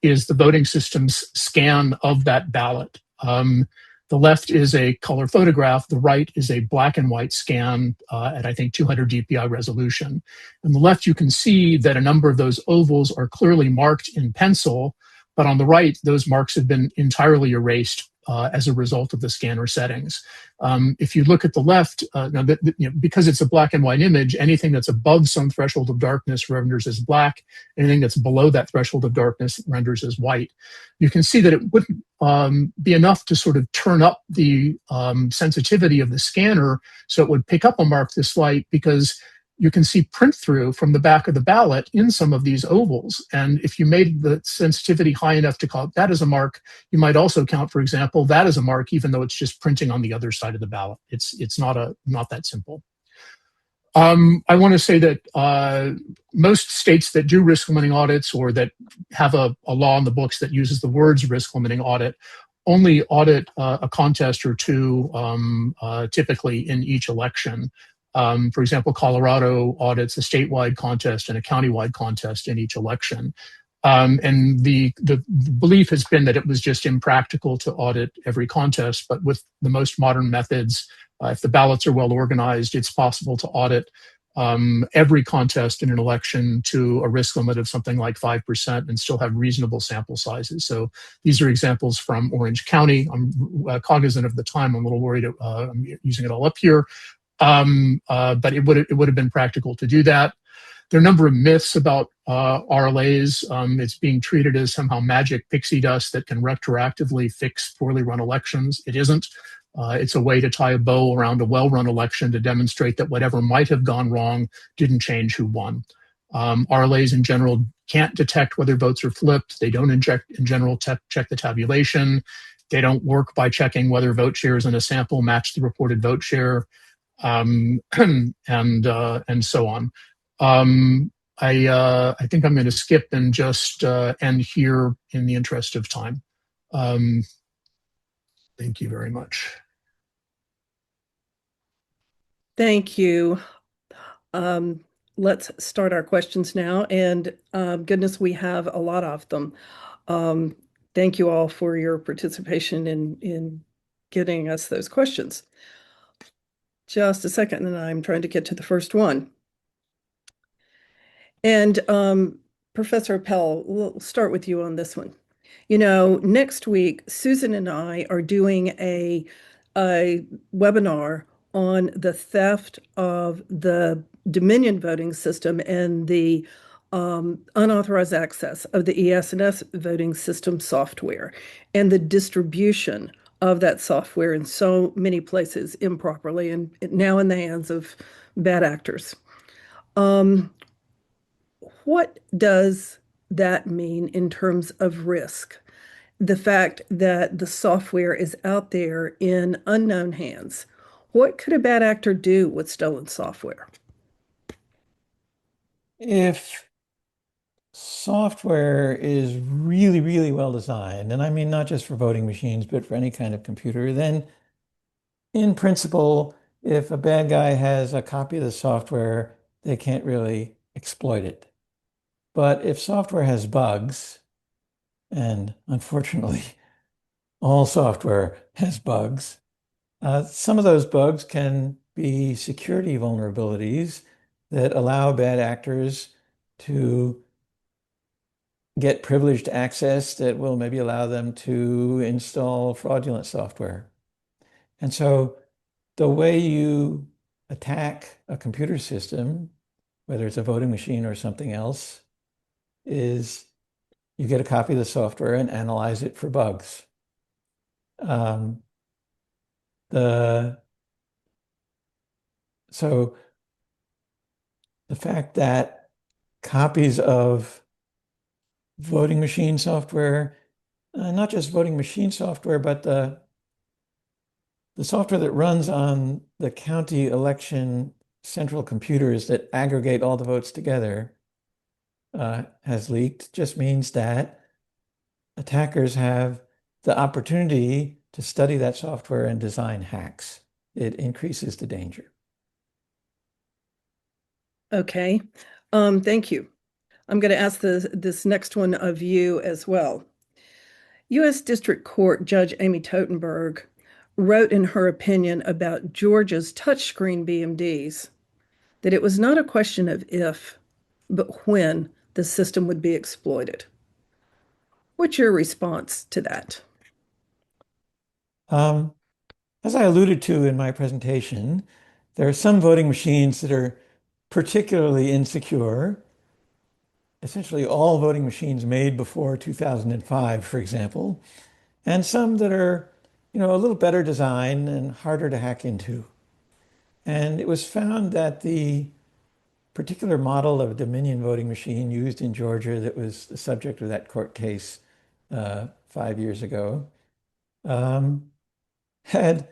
is the voting system's scan of that ballot. The left is a color photograph. The right is a black and white scan at, I think, 200 DPI resolution. On the left, you can see that a number of those ovals are clearly marked in pencil, but on the right, those marks have been entirely erased as a result of the scanner settings. If you look at the left, because it's a black and white image, anything that's above some threshold of darkness renders as black. Anything that's below that threshold of darkness renders as white. You can see that it wouldn't be enough to sort of turn up the sensitivity of the scanner so it would pick up a mark this light, because you can see print through from the back of the ballot in some of these ovals. And if you made the sensitivity high enough to count that as a mark, you might also count, for example, that as a mark, even though it's just printing on the other side of the ballot. It's not that simple. I want to say that most states that do risk limiting audits, or that have a law in the books that uses the words risk limiting audit, only audit a contest or two typically in each election. For example, Colorado audits a statewide contest and a countywide contest in each election. And the belief has been that it was just impractical to audit every contest, but with the most modern methods, if the ballots are well organized, it's possible to audit every contest in an election to a risk limit of something like 5% and still have reasonable sample sizes. So these are examples from Orange County. I'm cognizant of the time. I'm a little worried I'm using it all up here. But it would have been practical to do that. There are a number of myths about RLAs. It's being treated as somehow magic pixie dust that can retroactively fix poorly run elections. It isn't. It's a way to tie a bow around a well-run election to demonstrate that whatever might have gone wrong didn't change who won. RLAs in general can't detect whether votes are flipped. They don't in general check the tabulation. They don't work by checking whether vote shares in a sample match the reported vote share. And so on. I think I'm going to skip and just end here in the interest of time. Thank you very much. Thank you. Let's start our questions now. And goodness, we have a lot of them. Thank you all for your participation in getting us those questions. Just a second, and I'm trying to get to the first one. And Professor Appel, we'll start with you on this one. You know, next week, Susan and I are doing a webinar on the theft of the Dominion voting system and the unauthorized access of the ES&S voting system software and the distribution of that software in so many places improperly and now in the hands of bad actors. What does that mean in terms of risk? The fact that the software is out there in unknown hands. What could a bad actor do with stolen software? If software is really, really well designed, and I mean not just for voting machines, but for any kind of computer, then in principle, if a bad guy has a copy of the software, they can't really exploit it. But if software has bugs, and unfortunately, all software has bugs, some of those bugs can be security vulnerabilities that allow bad actors to get privileged access that will maybe allow them to install fraudulent software. And so the way you attack a computer system, whether it's a voting machine or something else, is you get a copy of the software and analyze it for bugs. Um, so the fact that copies of voting machine software, not just voting machine software, but the software that runs on the county election central computers that aggregate all the votes together has leaked, just means that attackers have the opportunity to study that software and design hacks. It increases the danger. Okay, thank you. I'm going to ask this next one of you as well. U.S. District Court Judge Amy Totenberg wrote in her opinion about Georgia's touchscreen BMDs that it was not a question of if, but when the system would be exploited. What's your response to that? As I alluded to in my presentation, there are some voting machines that are particularly insecure. Essentially all voting machines made before 2005, for example, and some that are, a little better designed and harder to hack into. And it was found that the particular model of Dominion voting machine used in Georgia that was the subject of that court case 5 years ago had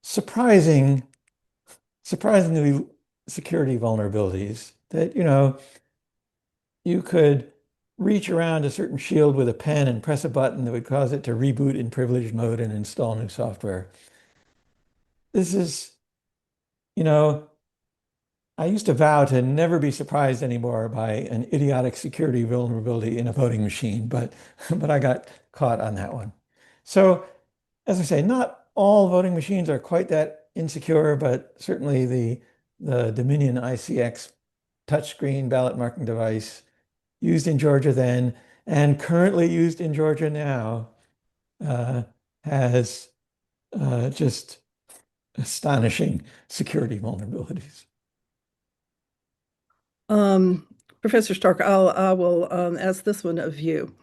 surprisingly security vulnerabilities that, you could reach around a certain shield with a pen and press a button that would cause it to reboot in privileged mode and install new software. This is, I used to vow to never be surprised anymore by an idiotic security vulnerability in a voting machine, but I got caught on that one. So, as I say, not all voting machines are quite that insecure, but certainly the Dominion ICX touchscreen ballot marking device used in Georgia then and currently used in Georgia now has just astonishing security vulnerabilities. Professor Stark, I will ask this one of you.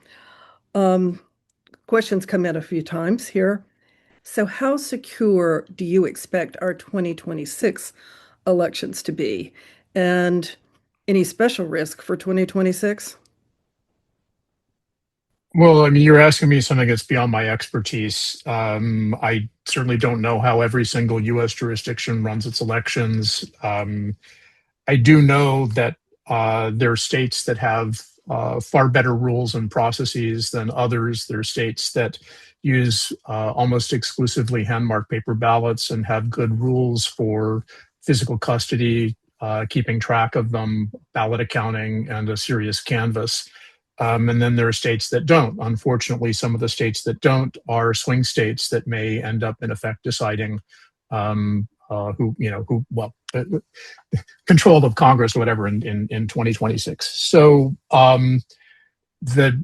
Questions come in a few times here. So how secure do you expect our 2026 elections to be? And any special risk for 2026? Well, I mean, you're asking me something that's beyond my expertise. I certainly don't know how every single U.S. jurisdiction runs its elections. I do know that there are states that have far better rules and processes than others. There are states that use almost exclusively hand-marked paper ballots and have good rules for physical custody, keeping track of them, ballot accounting, and a serious canvass. And then there are states that don't. Unfortunately, some of the states that don't are swing states that may end up, in effect, deciding control of Congress or whatever in 2026. So the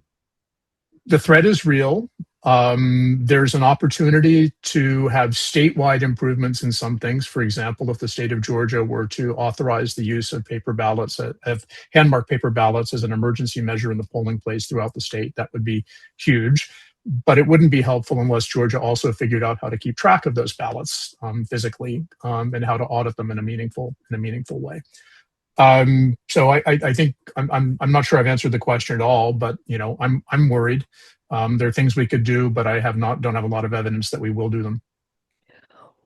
threat is real. There's an opportunity to have statewide improvements in some things. For example, if the state of Georgia were to authorize the use of paper ballots, of hand-marked paper ballots as an emergency measure in the polling place throughout the state, that would be huge. But it wouldn't be helpful unless Georgia also figured out how to keep track of those ballots physically and how to audit them in a meaningful way. So I think I'm not sure I've answered the question at all, but I'm worried. There are things we could do, but I don't have a lot of evidence that we will do them.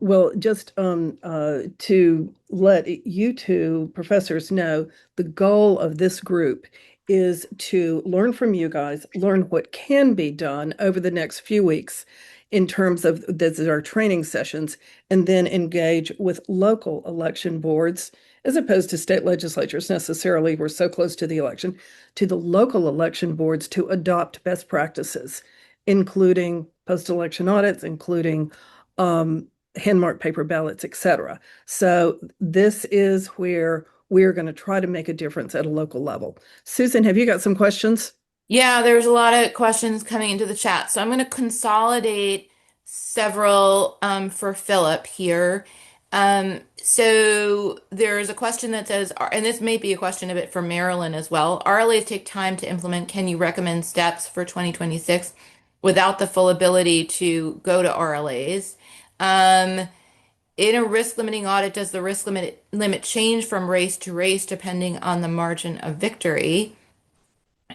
Well, just to let you two professors know, the goal of this group is to learn from you guys, learn what can be done over the next few weeks in terms of these are our training sessions, and then engage with local election boards as opposed to state legislatures necessarily. We're so close to the election, to the local election boards to adopt best practices, including post-election audits, including hand-marked paper ballots, etc. So this is where we're going to try to make a difference at a local level. Susan, have you got some questions? Yeah, there's a lot of questions coming into the chat. So I'm going to consolidate several for Philip here. So there's a question that says, and this may be a question a bit for Marilyn as well. RLAs take time to implement. Can you recommend steps for 2026 without the full ability to go to RLAs? In a risk limiting audit, does the risk limit change from race to race depending on the margin of victory?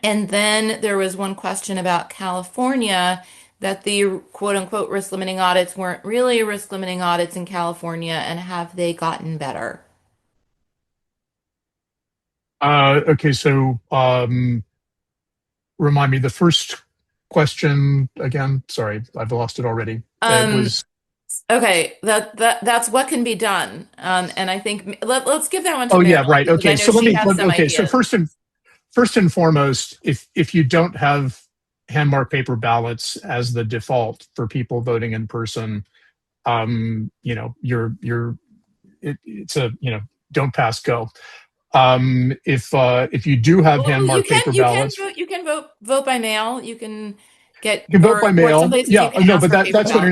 And then there was one question about California, that the quote unquote risk limiting audits weren't really risk limiting audits in California, and have they gotten better? Okay, so remind me the first question again. Sorry, I've lost it already. It was okay. That's what can be done. And I think let's give that one to oh yeah, Marilyn, right. because Okay, I know so she has some okay. So ideas. first and foremost, if you don't have hand-marked paper ballots as the default for people voting in person, it's a don't pass, go. If you do have Well, hand-marked paper ballots, you can vote by mail. You can get, you can vote by or some mail. places you Yeah, can no, ask but for paper that's what ballot. But an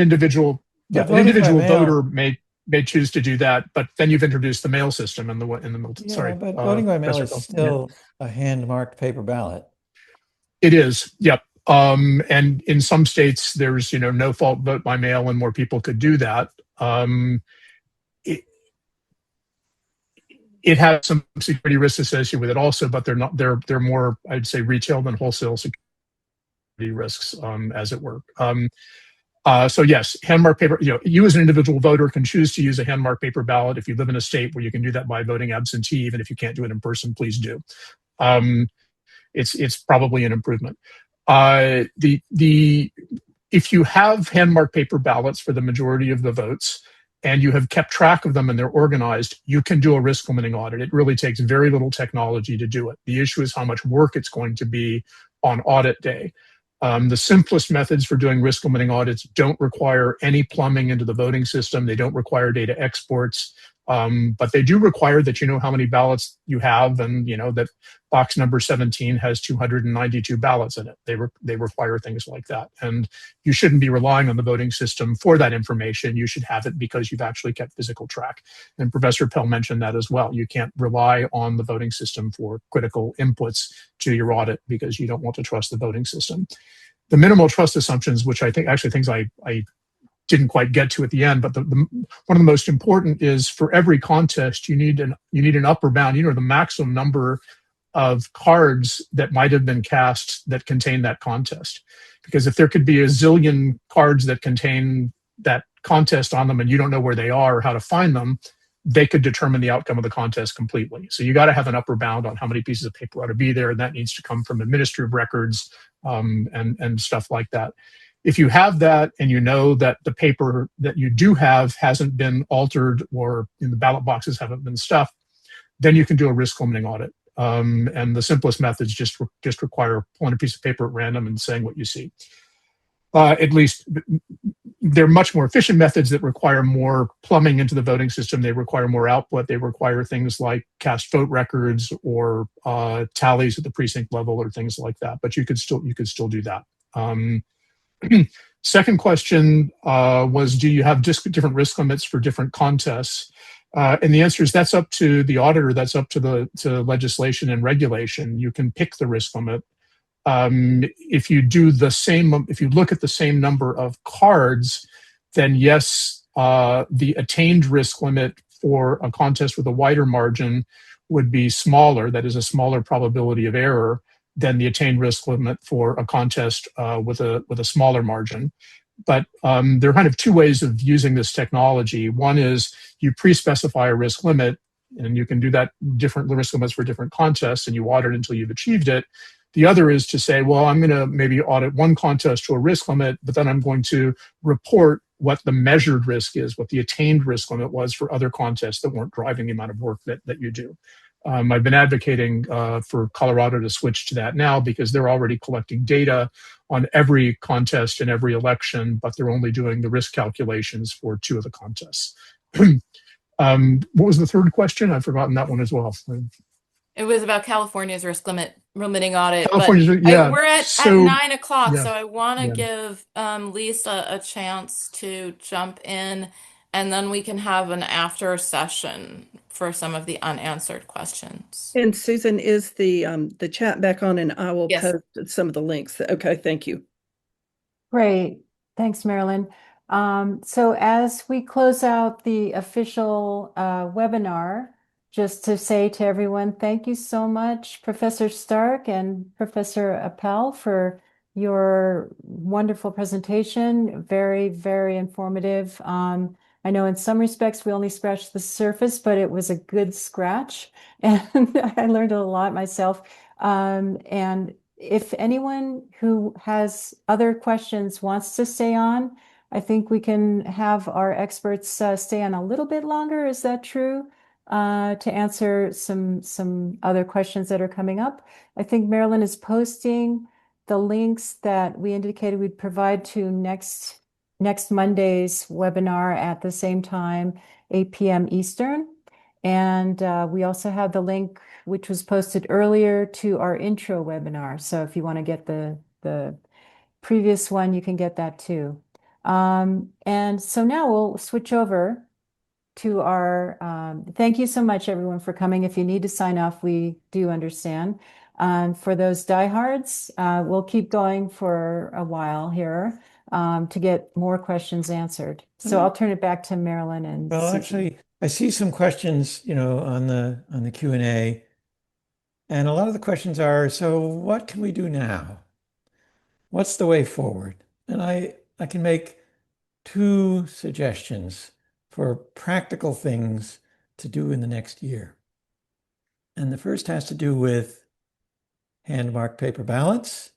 voting by individual mail, voter may choose to do that. But then you've introduced the mail system and yeah, sorry, but voting by mail Professor is Bell. still a hand-marked paper ballot. It is, yep. And in some states, there's no fault vote by mail, and more people could do that. It has some security risks associated with it also, but they're not. They're more, I'd say, retail than wholesale security risks, as it were. So yes, hand-marked paper. You as an individual voter can choose to use a hand-marked paper ballot if you live in a state where you can do that by voting absentee. Even if you can't do it in person, please do. It's probably an improvement. If you have hand-marked paper ballots for the majority of the votes, and you have kept track of them and they're organized, you can do a risk limiting audit. It really takes very little technology to do it. The issue is how much work it's going to be on audit day. The simplest methods for doing risk limiting audits don't require any plumbing into the voting system. They don't require data exports, but they do require that you know how many ballots you have, and that box number 17 has 292 ballots in it. They require things like that, and you shouldn't be relying on the voting system for that information. You should have it because you've actually kept physical track. And Professor Appel mentioned that as well. You can't rely on the voting system for critical inputs to your audit because you don't want to trust the voting system. The minimal trust assumptions, which I think actually things I didn't quite get to at the end, but one of the most important is for every contest you need an upper bound, the maximum number of cards that might have been cast that contain that contest. Because if there could be a zillion cards that contain that contest on them and you don't know where they are or how to find them, they could determine the outcome of the contest completely. So you got to have an upper bound on how many pieces of paper ought to be there, and that needs to come from administrative records and stuff like that. If you have that and you know that the paper that you do have hasn't been altered or the ballot boxes haven't been stuffed, then you can do a risk limiting audit. And the simplest methods just require pulling a piece of paper at random and saying what you see. At least they're much more efficient methods that require more plumbing into the voting system. They require more output. They require things like cast vote records or tallies at the precinct level or things like that. But you could still do that. Second question was, do you have just different risk limits for different contests? And the answer is that's up to the auditor. That's up to legislation and regulation. You can pick the risk limit. If you look at the same number of cards, then yes, the attained risk limit for a contest with a wider margin would be smaller. That is a smaller probability of error than the attained risk limit for a contest with a smaller margin. But there are kind of two ways of using this technology. One is you pre-specify a risk limit, And you can do that different risk limits for different contests, and you audit until you've achieved it. The other is to say, well, I'm going to maybe audit one contest to a risk limit, but then I'm going to report what the measured risk is, what the attained risk limit was for other contests that weren't driving the amount of work that you do. I've been advocating for Colorado to switch to that now because they're already collecting data on every contest and every election, but they're only doing the risk calculations for 2 of the contests. What was the third question? I've forgotten that one as well. It was about California's risk limiting audit, but California's, yeah. we're at So, 9 o'clock, yeah, so I want to yeah. give Lisa a chance to jump in, and then we can have an after session for some of the unanswered questions. And Susan, is the chat back on, and I will Yes. post some of the links. Okay, thank you. Great. Thanks, Marilyn. So as we close out the official webinar, just to say to everyone, thank you so much, Professor Stark and Professor Appel, for your wonderful presentation. Very, very informative. I know in some respects we only scratched the surface, but it was a good scratch, and I learned a lot myself. And if anyone who has other questions wants to stay on, I think we can have our experts stay on a little bit longer. Is that true? To answer some other questions that are coming up. I think Marilyn is posting the links that we indicated we'd provide to next Monday's webinar at the same time, 8 p.m. Eastern. And we also have the link which was posted earlier to our intro webinar. So if you want to get the previous one, you can get that too. And so now we'll switch over to our, thank you so much everyone for coming. If you need to sign off, we do understand. For those diehards, we'll keep going for a while here to get more questions answered. So I'll turn it back to Marilyn and Well, Susan. actually, I see some questions, on the Q&A, and a lot of the questions are, so what can we do now? What's the way forward? And I can make 2 suggestions for practical things to do in the next year. And the first has to do with hand-marked paper ballots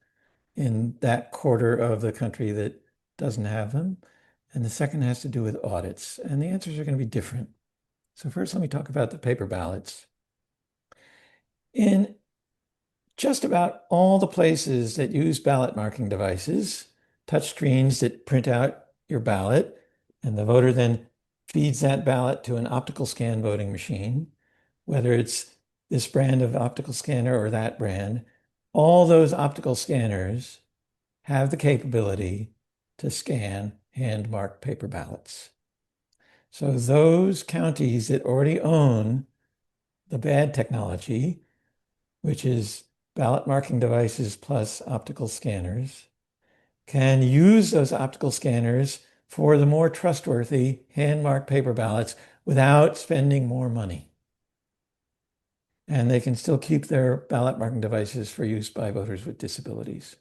in that quarter of the country that doesn't have them. And the second has to do with audits. And the answers are going to be different. So first, let me talk about the paper ballots. In just about all the places that use ballot marking devices, touch screens that print out your ballot, and the voter then feeds that ballot to an optical scan voting machine, whether it's this brand of optical scanner or that brand, all those optical scanners have the capability to scan hand-marked paper ballots. So those counties that already own the bad technology, which is ballot marking devices plus optical scanners, can use those optical scanners for the more trustworthy hand-marked paper ballots without spending more money. And they can still keep their ballot marking devices for use by voters with disabilities.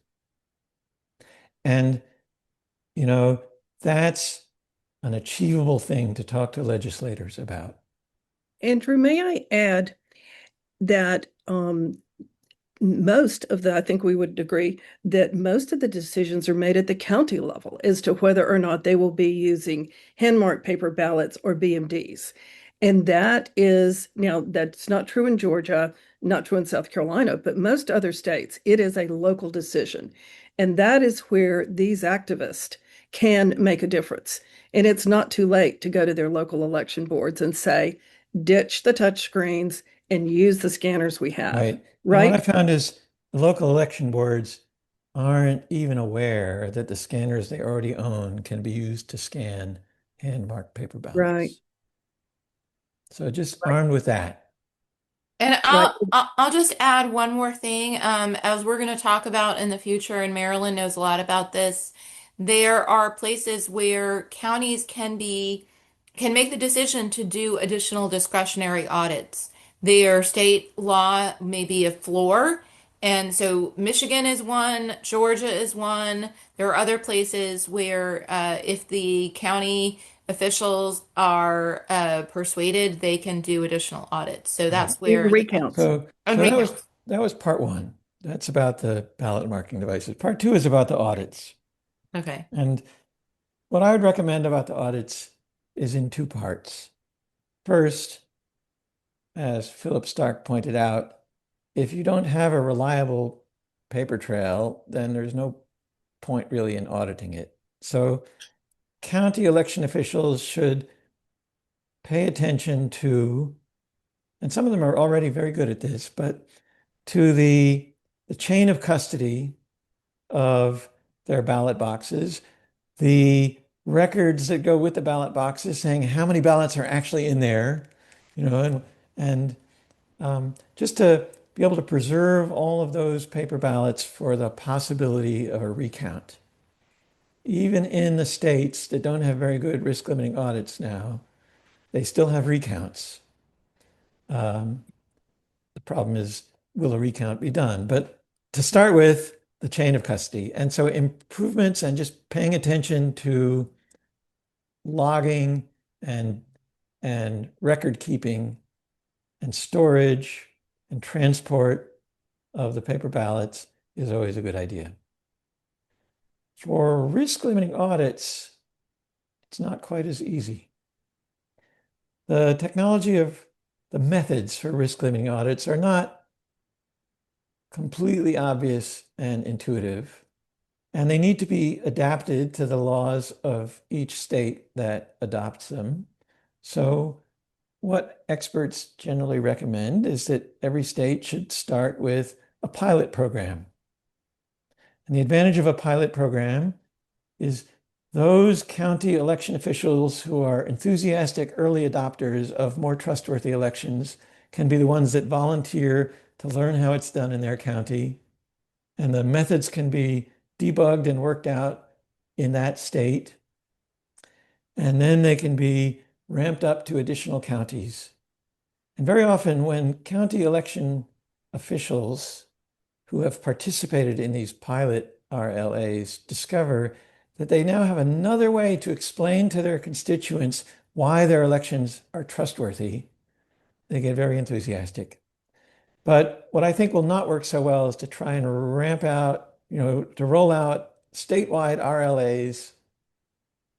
And, that's an achievable thing to talk to legislators about. Andrew, may I add that I think we would agree that most of the decisions are made at the county level as to whether or not they will be using hand-marked paper ballots or BMDs. And that's not true in Georgia, not true in South Carolina, but most other states, it is a local decision. And that is where these activists can make a difference. And it's not too late to go to their local election boards and say, ditch the touch screens and use the scanners we have. Right. Right? And what I found is the local election boards aren't even aware that the scanners they already own can be used to scan hand-marked paper ballots. Right. So just armed with that. And Right. I'll just add one more thing. As we're going to talk about in the future, and Marilyn knows a lot about this, there are places where counties can make the decision to do additional discretionary audits. Their state law may be a floor. And so Michigan is one, Georgia is one. There are other places where if the county officials are persuaded, they can do additional audits. So that's Even where the recounts. So, and so recounts. that was part one. That's about the ballot marking devices. Part two is about the audits. Okay. And what I would recommend about the audits is in two parts. First, as Philip Stark pointed out, if you don't have a reliable paper trail, then there's no point really in auditing it. So county election officials should pay attention to, and some of them are already very good at this, but to the chain of custody of their ballot boxes, the records that go with the ballot boxes saying how many ballots are actually in there, and just to be able to preserve all of those paper ballots for the possibility of a recount. Even in the states that don't have very good risk limiting audits now, they still have recounts. Um, the problem is, will a recount be done? But to start with, the chain of custody. And so improvements and just paying attention to logging and record keeping and storage and transport of the paper ballots is always a good idea. For risk limiting audits, it's not quite as easy. The technology of the methods for risk limiting audits are not completely obvious and intuitive, and they need to be adapted to the laws of each state that adopts them. So what experts generally recommend is that every state should start with a pilot program. And the advantage of a pilot program is those county election officials who are enthusiastic early adopters of more trustworthy elections can be the ones that volunteer to learn how it's done in their county. And the methods can be debugged and worked out in that state. And then they can be ramped up to additional counties. And very often when county election officials who have participated in these pilot RLAs discover that they now have another way to explain to their constituents why their elections are trustworthy, they get very enthusiastic. But what I think will not work so well is to try and ramp out, to roll out statewide RLAs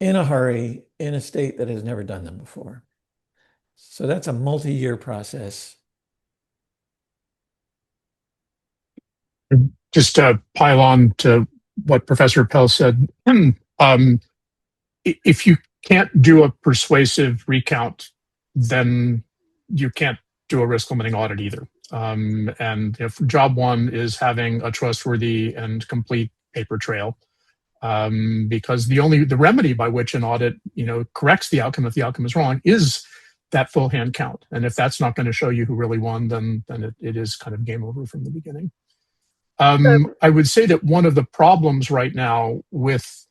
in a hurry in a state that has never done them before. So that's a multi-year process. Just to pile on to what Professor Appel said, if you can't do a persuasive recount, then you can't do a risk limiting audit either. And if job one is having a trustworthy and complete paper trail, because the remedy by which an audit corrects the outcome if the outcome is wrong is that full hand count. And if that's not going to show you who really won, then it is kind of game over from the beginning. I would say that one of the problems right now with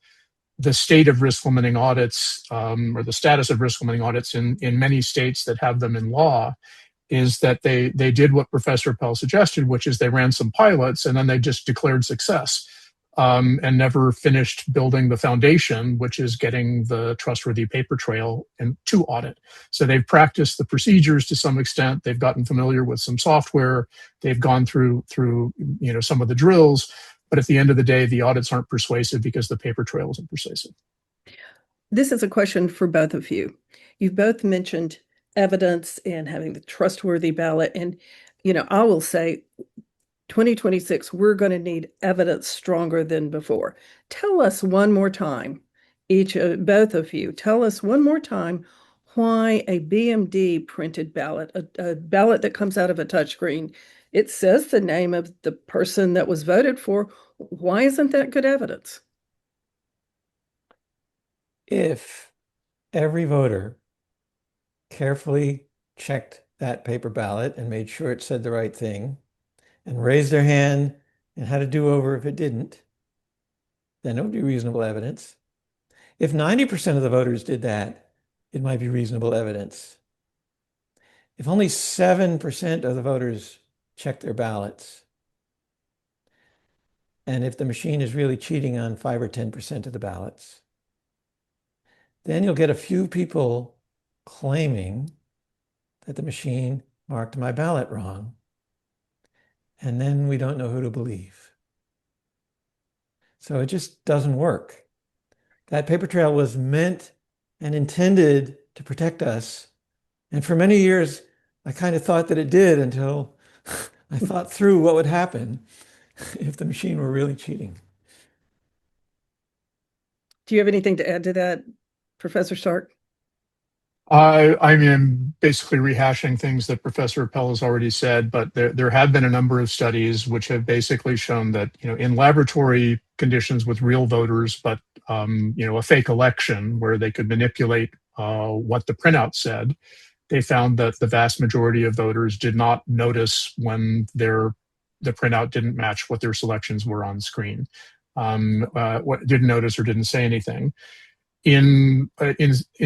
the state of risk limiting audits, or the status of risk limiting audits in many states that have them in law, is that they did what Professor Pell suggested, which is they ran some pilots and then they just declared success, and never finished building the foundation, which is getting the trustworthy paper trail and to audit. So they've practiced the procedures to some extent. They've gotten familiar with some software. They've gone through some of the drills. But at the end of the day, the audits aren't persuasive because the paper trail isn't persuasive. This is a question for both of you. You've both mentioned evidence and having the trustworthy ballot. And, I will say 2026, we're going to need evidence stronger than before. Tell us one more time, both of you, tell us one more time why a BMD printed ballot, a ballot that comes out of a touchscreen, it says the name of the person that was voted for. Why isn't that good evidence? If every voter carefully checked that paper ballot and made sure it said the right thing and raised their hand and had a do-over if it didn't, then it would be reasonable evidence. If 90% of the voters did that, it might be reasonable evidence. If only 7% of the voters check their ballots, and if the machine is really cheating on 5 or 10% of the ballots, Then you'll get a few people claiming that the machine marked my ballot wrong. And then we don't know who to believe. So it just doesn't work. That paper trail was meant and intended to protect us. And for many years, I kind of thought that it did until I thought through what would happen if the machine were really cheating. Do you have anything to add to that, Professor Stark? I mean, basically rehashing things that Professor Appel has already said, but there have been a number of studies which have basically shown that, in laboratory conditions with real voters, but, a fake election where they could manipulate what the printout said, they found that the vast majority of voters did not notice when the printout didn't match what their selections were on screen. What didn't notice or didn't say anything. In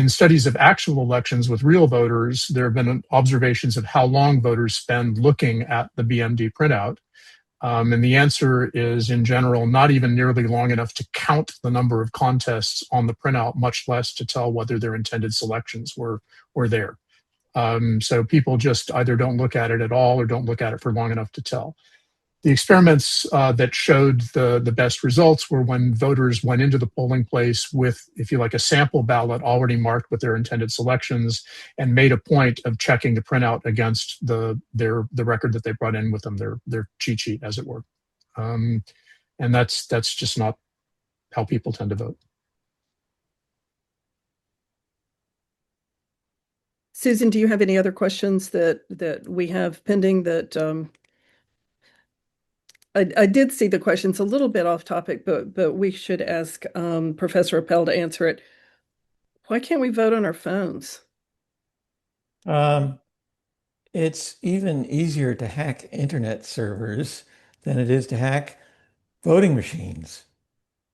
studies of actual elections with real voters, there have been observations of how long voters spend looking at the BMD printout. And the answer is, in general, not even nearly long enough to count the number of contests on the printout, much less to tell whether their intended selections were there. So people just either don't look at it at all or don't look at it for long enough to tell. The experiments that showed the best results were when voters went into the polling place with, if you like, a sample ballot already marked with their intended selections and made a point of checking the printout against the record that they brought in with them, their cheat sheet, as it were. And that's just not how people tend to vote. Susan, do you have any other questions that we have pending that I did see the questions a little bit off topic, but we should ask Professor Appel to answer it. Why can't we vote on our phones? It's even easier to hack internet servers than it is to hack voting machines.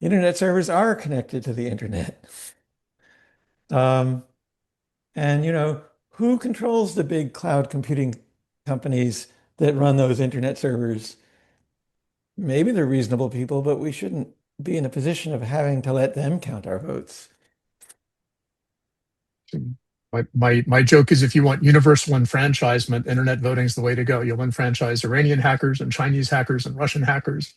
Internet servers are connected to the internet. And who controls the big cloud computing companies that run those internet servers? Maybe they're reasonable people, but we shouldn't be in a position of having to let them count our votes. My joke is, if you want universal enfranchisement, internet voting is the way to go. You'll enfranchise Iranian hackers and Chinese hackers and Russian hackers.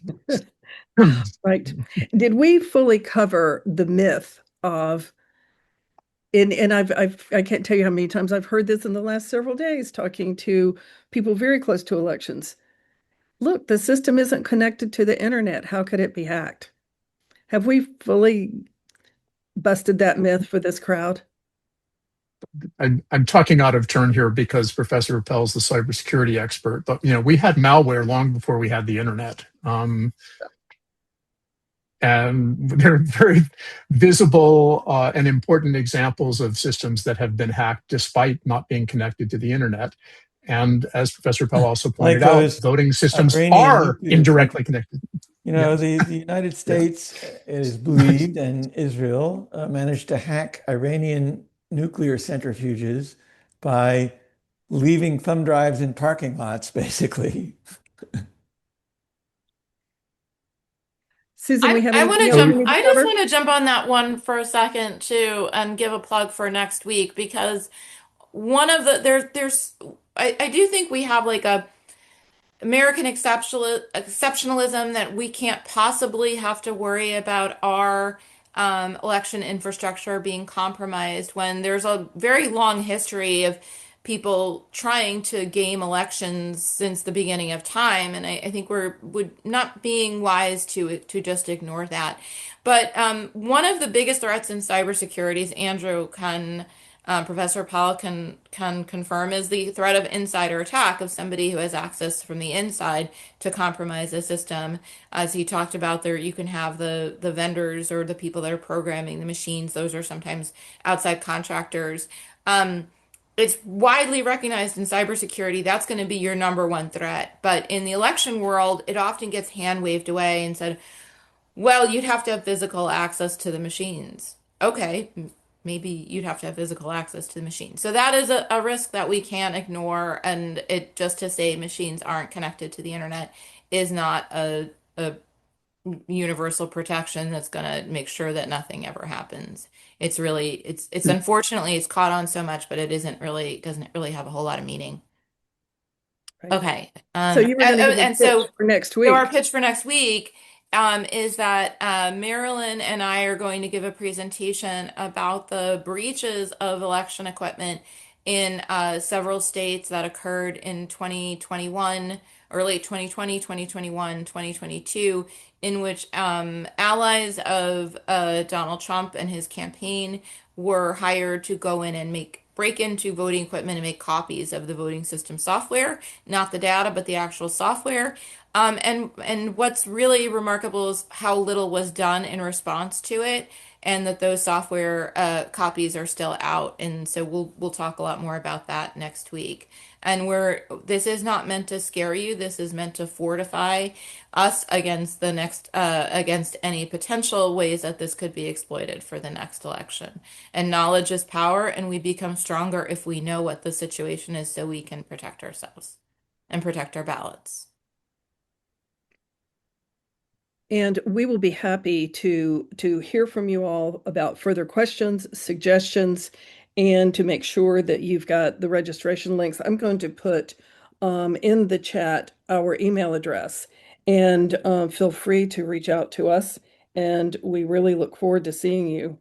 Right. Did we fully cover the myth of, and I can't tell you how many times I've heard this in the last several days talking to people very close to elections. Look, the system isn't connected to the internet. How could it be hacked? Have we fully busted that myth for this crowd? I'm talking out of turn here because Professor Appel's the cybersecurity expert, but we had malware long before we had the internet. And there are very visible and important examples of systems that have been hacked despite not being connected to the internet. And as Professor Appel also pointed out, voting systems are indirectly connected. The United States, it is believed, and Israel managed to hack Iranian nuclear centrifuges by leaving thumb drives in parking lots, basically. Susan, we have I anything just want to jump on that one for a second too, and give a plug for next week, because one of the I do think we have like a American exceptionalism that we can't possibly have to worry about our election infrastructure being compromised when there's a very long history of people trying to game elections since the beginning of time, and I think would not being wise to just ignore that. But one of the biggest threats in cybersecurity, as Andrew Professor Paul can confirm, is the threat of insider attack, of somebody who has access from the inside to compromise a system. As he talked about, there you can have the vendors or the people that are programming the machines. Those are sometimes outside contractors. It's widely recognized in cybersecurity that's going to be your number one threat. But in the election world, it often gets hand waved away and said, well, you'd have to have physical access to the machines. Okay, maybe you'd have to have physical access to the machine. So that is a risk that we can't ignore. And it just to say machines aren't connected to the internet is not a universal protection that's going to make sure that nothing ever happens. It's really, it's unfortunately it's caught on so much, but it doesn't really have a whole lot of meaning. Right. Okay. So you were going to give a And pitch so for next so our week. pitch for next week is that Marilyn and I are going to give a presentation about the breaches of election equipment in several states that occurred in 2021 or late 2020, 2021, 2022, in which allies of Donald Trump and his campaign were hired to go in and break into voting equipment and make copies of the voting system software, not the data, but the actual software. And what's really remarkable is how little was done in response to it, and that those software copies are still out. And so we'll talk a lot more about that next week. And this is not meant to scare you. This is meant to fortify us against against any potential ways that this could be exploited for the next election. And knowledge is power, and we become stronger if we know what the situation is, so we can protect ourselves and protect our ballots. And we will be happy to hear from you all about further questions, suggestions, and to make sure that you've got the registration links. I'm going to put in the chat our email address, and feel free to reach out to us. And we really look forward to seeing you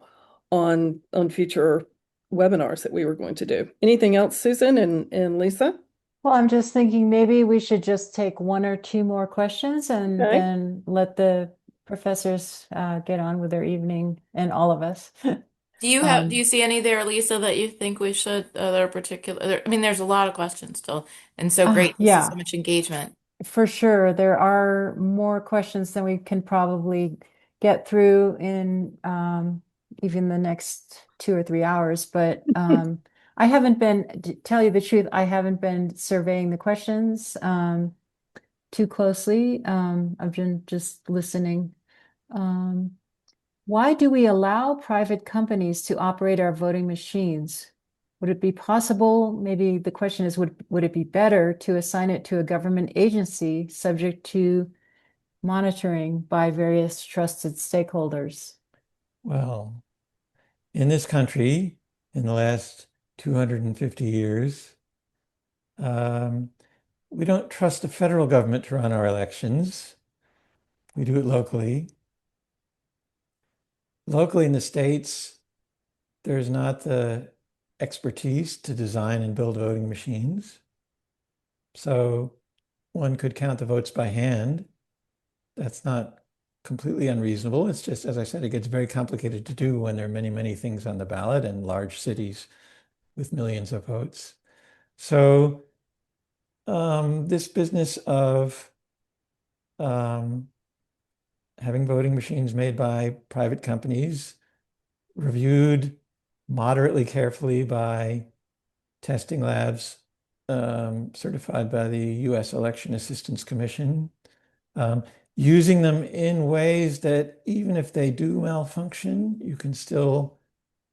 on future webinars that we were going to do. Anything else, Susan and Lisa? Well, I'm just thinking maybe we should just take one or two more questions and Okay. then let the professors get on with their evening and all of us. Do you see any there, Lisa, that you think we should, I mean, there's a lot of questions still, and so great to see Yeah, so much engagement. for sure. There are more questions than we can probably get through in even the next 2 or 3 hours. But I haven't been, to tell you the truth, I haven't been surveying the questions too closely. I've been just listening. Why do we allow private companies to operate our voting machines? Would it be possible, maybe the question is, would it be better to assign it to a government agency subject to monitoring by various trusted stakeholders? Well, in this country, in the last 250 years, we don't trust the federal government to run our elections. We do it locally. Locally in the states, there's not the expertise to design and build voting machines. So one could count the votes by hand. That's not completely unreasonable. It's just, as I said, it gets very complicated to do when there are many, many things on the ballot and large cities with millions of votes. So this business of having voting machines made by private companies, reviewed moderately carefully by testing labs certified by the U.S. Election Assistance Commission, using them in ways that even if they do malfunction, you can still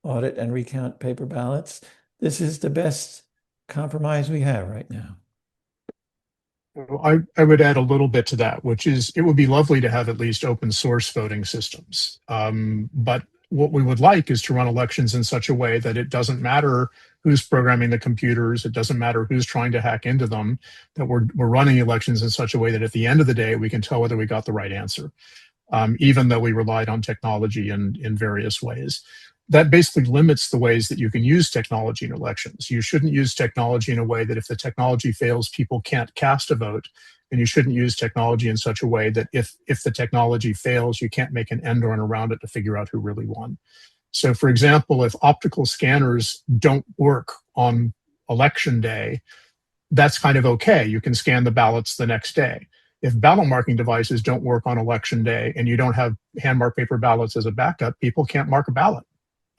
audit and recount paper ballots. This is the best compromise we have right now. I would add a little bit to that, which is it would be lovely to have at least open source voting systems. But what we would like is to run elections in such a way that it doesn't matter who's programming the computers, it doesn't matter who's trying to hack into them, that we're running elections in such a way that at the end of the day, we can tell whether we got the right answer, even though we relied on technology in various ways. That basically limits the ways that you can use technology in elections. You shouldn't use technology in a way that if the technology fails, people can't cast a vote. And you shouldn't use technology in such a way that if the technology fails, you can't make an end run around it to figure out who really won. So for example, if optical scanners don't work on election day, that's kind of okay. You can scan the ballots the next day. If ballot marking devices don't work on election day and you don't have hand marked paper ballots as a backup, people can't mark a ballot.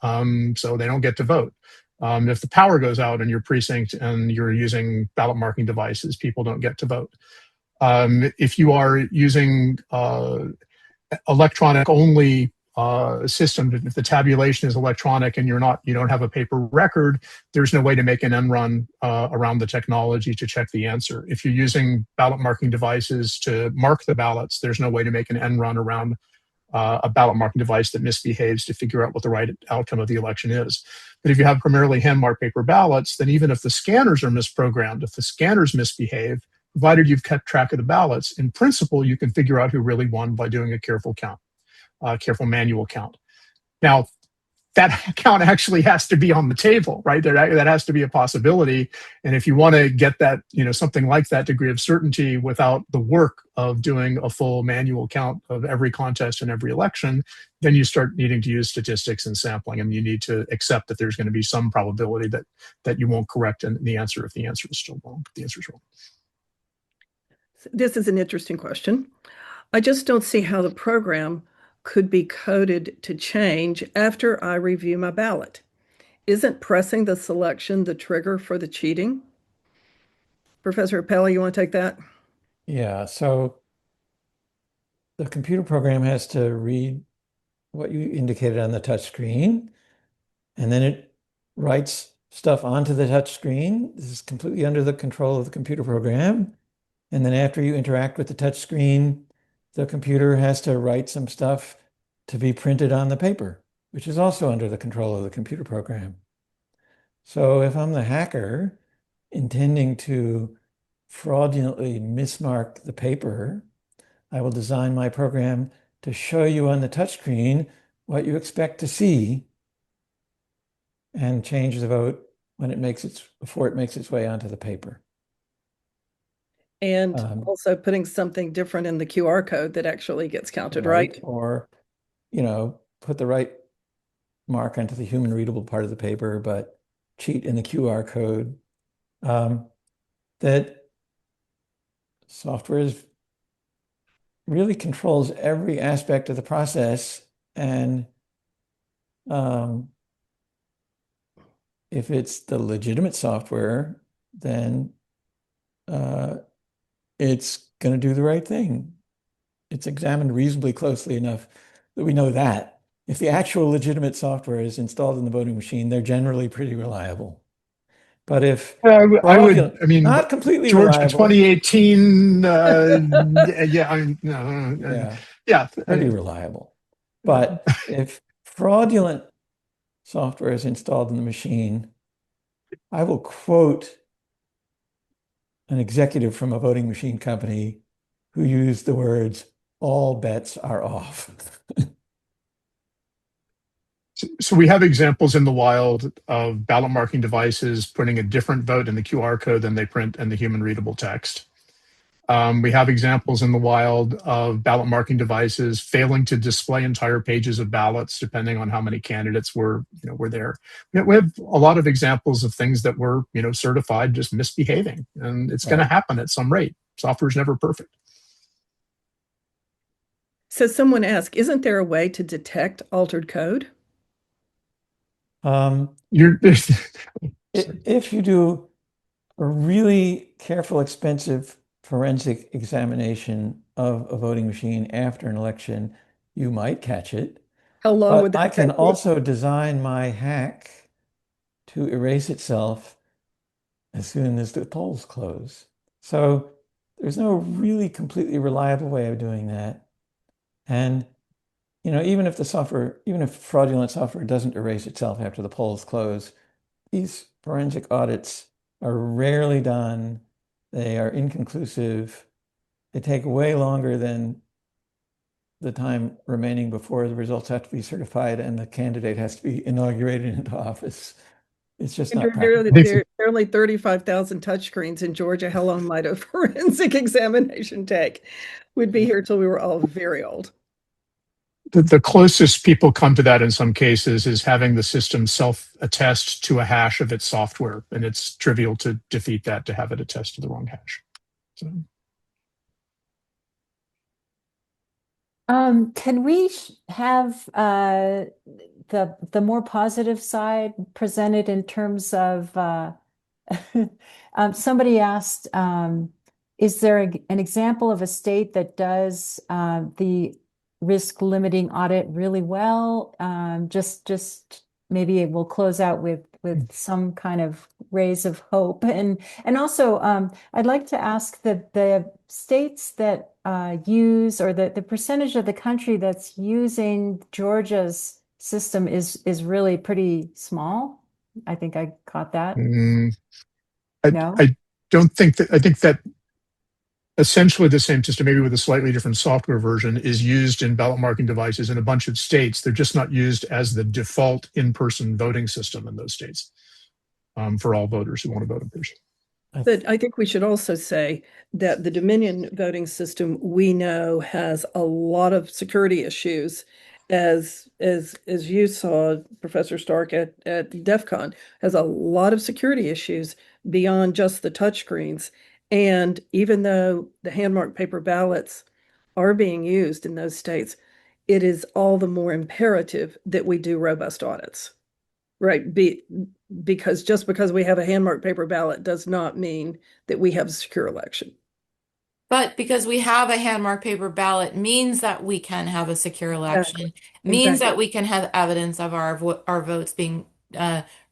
So they don't get to vote. If the power goes out in your precinct and you're using ballot marking devices, people don't get to vote. If you are using electronic only system, if the tabulation is electronic and you don't have a paper record, there's no way to make an end run around the technology to check the answer. If you're using ballot marking devices to mark the ballots, there's no way to make an end run around a ballot marking device that misbehaves to figure out what the right outcome of the election is. But if you have primarily hand-marked paper ballots, then even if the scanners are misprogrammed, if the scanners misbehave, provided you've kept track of the ballots, in principle, you can figure out who really won by doing a careful count, careful manual count. Now, that count actually has to be on the table, right? That has to be a possibility. And if you want to get that, something like that degree of certainty without the work of doing a full manual count of every contest and every election, then you start needing to use statistics and sampling, and you need to accept that there's going to be some probability that you won't correct the answer if the answer is still wrong. The answer is wrong. This is an interesting question. I just don't see how the program could be coded to change after I review my ballot. Isn't pressing the selection the trigger for the cheating? Professor Appel, you want to take that? Yeah, so the computer program has to read what you indicated on the touch screen, and then it writes stuff onto the touch screen. This is completely under the control of the computer program. And then after you interact with the touch screen, the computer has to write some stuff to be printed on the paper, which is also under the control of the computer program. So if I'm the hacker intending to fraudulently mismark the paper, I will design my program to show you on the touchscreen what you expect to see and change the vote before it makes its way onto the paper. And also putting something different in the QR code that actually gets counted, right? Or, put the right mark onto the human readable part of the paper, but cheat in the QR code. That software really controls every aspect of the process. And if it's the legitimate software, then it's going to do the right thing. It's examined reasonably closely enough that we know that. If the actual legitimate software is installed in the voting machine, they're generally pretty reliable. But if not completely George, reliable, 2018, pretty reliable. But if fraudulent software is installed in the machine, I will quote an executive from a voting machine company who used the words, "All bets are off." So we have examples in the wild of ballot marking devices putting a different vote in the QR code than they print in the human readable text. We have examples in the wild of ballot marking devices failing to display entire pages of ballots, depending on how many candidates were there. We have a lot of examples of things that were, certified just misbehaving, and it's going to happen at some rate. Software is never perfect. So someone asked, isn't there a way to detect altered code? If you do a really careful, expensive forensic examination of a voting machine after an election, you might catch it. How long would that I can take? also design my hack to erase itself as soon as the polls close. So there's no really completely reliable way of doing that. And even if fraudulent software doesn't erase itself after the polls close, these forensic audits are rarely done. They are inconclusive. They take way longer than the time remaining before the results have to be certified and the candidate has to be inaugurated into office. It's just not practical. There are only 35,000 touchscreens in Georgia. How long might a forensic examination take? We'd be here till we were all very old. The closest people come to that in some cases is having the system self-attest to a hash of its software, and it's trivial to defeat that, to have it attest to the wrong hash. So. Can we have the more positive side presented in terms of somebody asked, is there an example of a state that does the risk limiting audit really well. Just maybe it will close out with some kind of rays of hope. And also, I'd like to ask that the states that use, or the percentage of the country that's using Georgia's system is really pretty small. I think I caught that. No? I don't think that, I think that essentially the same system, maybe with a slightly different software version, is used in ballot marking devices in a bunch of states. They're just not used as the default in-person voting system in those states for all voters who want to vote in person. But I think we should also say that the Dominion voting system, we know, has a lot of security issues. As you saw, Professor Stark at DEF CON, has a lot of security issues beyond just the touchscreens. And even though the hand-marked paper ballots are being used in those states, it is all the more imperative that we do robust audits. Right, because just because we have a hand-marked paper ballot does not mean that we have a secure election. But because we have a hand-marked paper ballot means that we can have a secure election, Exactly. means that Exactly. we can have evidence of our votes being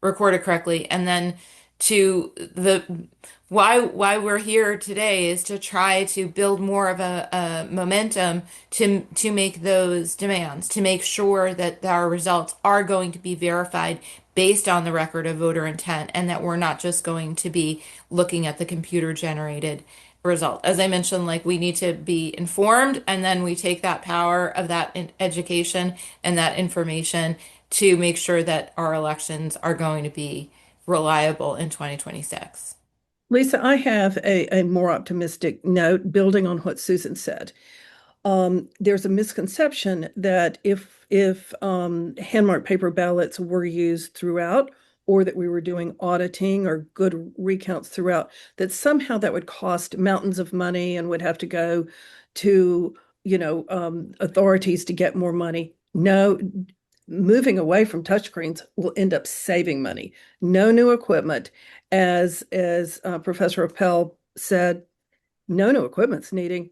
recorded correctly. And then to the why we're here today is to try to build more of a momentum to make those demands, to make sure that our results are going to be verified based on the record of voter intent, and that we're not just going to be looking at the computer generated result. As I mentioned, like, we need to be informed, and then we take that power of that education and that information to make sure that our elections are going to be reliable in 2026. Lisa, I have a more optimistic note building on what Susan said. There's a misconception that if hand-marked paper ballots were used throughout, or that we were doing auditing or good recounts throughout, that somehow that would cost mountains of money and would have to go to, authorities to get more money. No, moving away from touchscreens will end up saving money. No new equipment, as Professor Appel said, no new equipment's needing.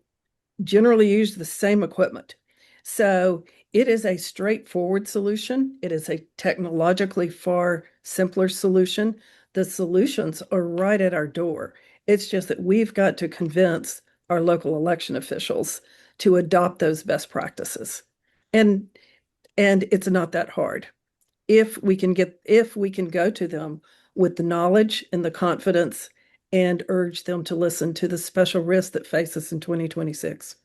Generally use the same equipment. So it is a straightforward solution. It is a technologically far simpler solution. The solutions are right at our door. It's just that we've got to convince our local election officials to adopt those best practices. And it's not that hard. If we can go to them with the knowledge and the confidence and urge them to listen to the special risks that face us in 2026.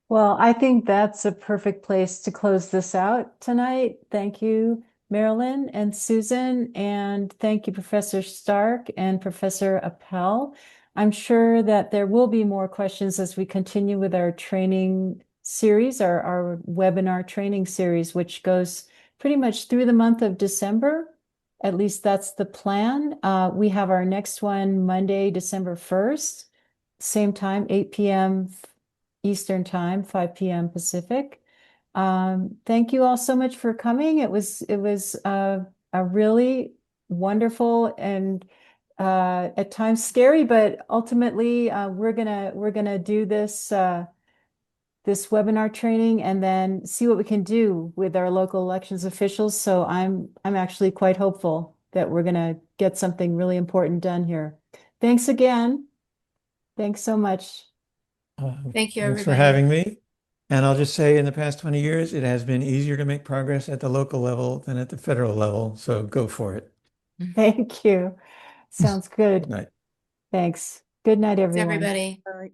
Well, I think that's a perfect place to close this out tonight. Thank you, Marilyn and Susan, and thank you, Professor Stark and Professor Appel. I'm sure that there will be more questions as we continue with our training series, our webinar training series, which goes pretty much through the month of December. At least that's the plan. We have our next one Monday, December 1st, same time, 8 p.m. Eastern Time, 5 p.m. Pacific. Thank you all so much for coming. It was a really wonderful and at times scary, but ultimately we're gonna do this this webinar training and then see what we can do with our local elections officials. So I'm actually quite hopeful that we're gonna get something really important done here. Thanks again. Thanks so much. Thank you, Thanks for everybody. having me. And I'll just say, in the past 20 years, it has been easier to make progress at the local level than at the federal level. So go for it. Thank you. Sounds good. Good night. Thanks. Good night, Thanks, everyone. everybody. All right.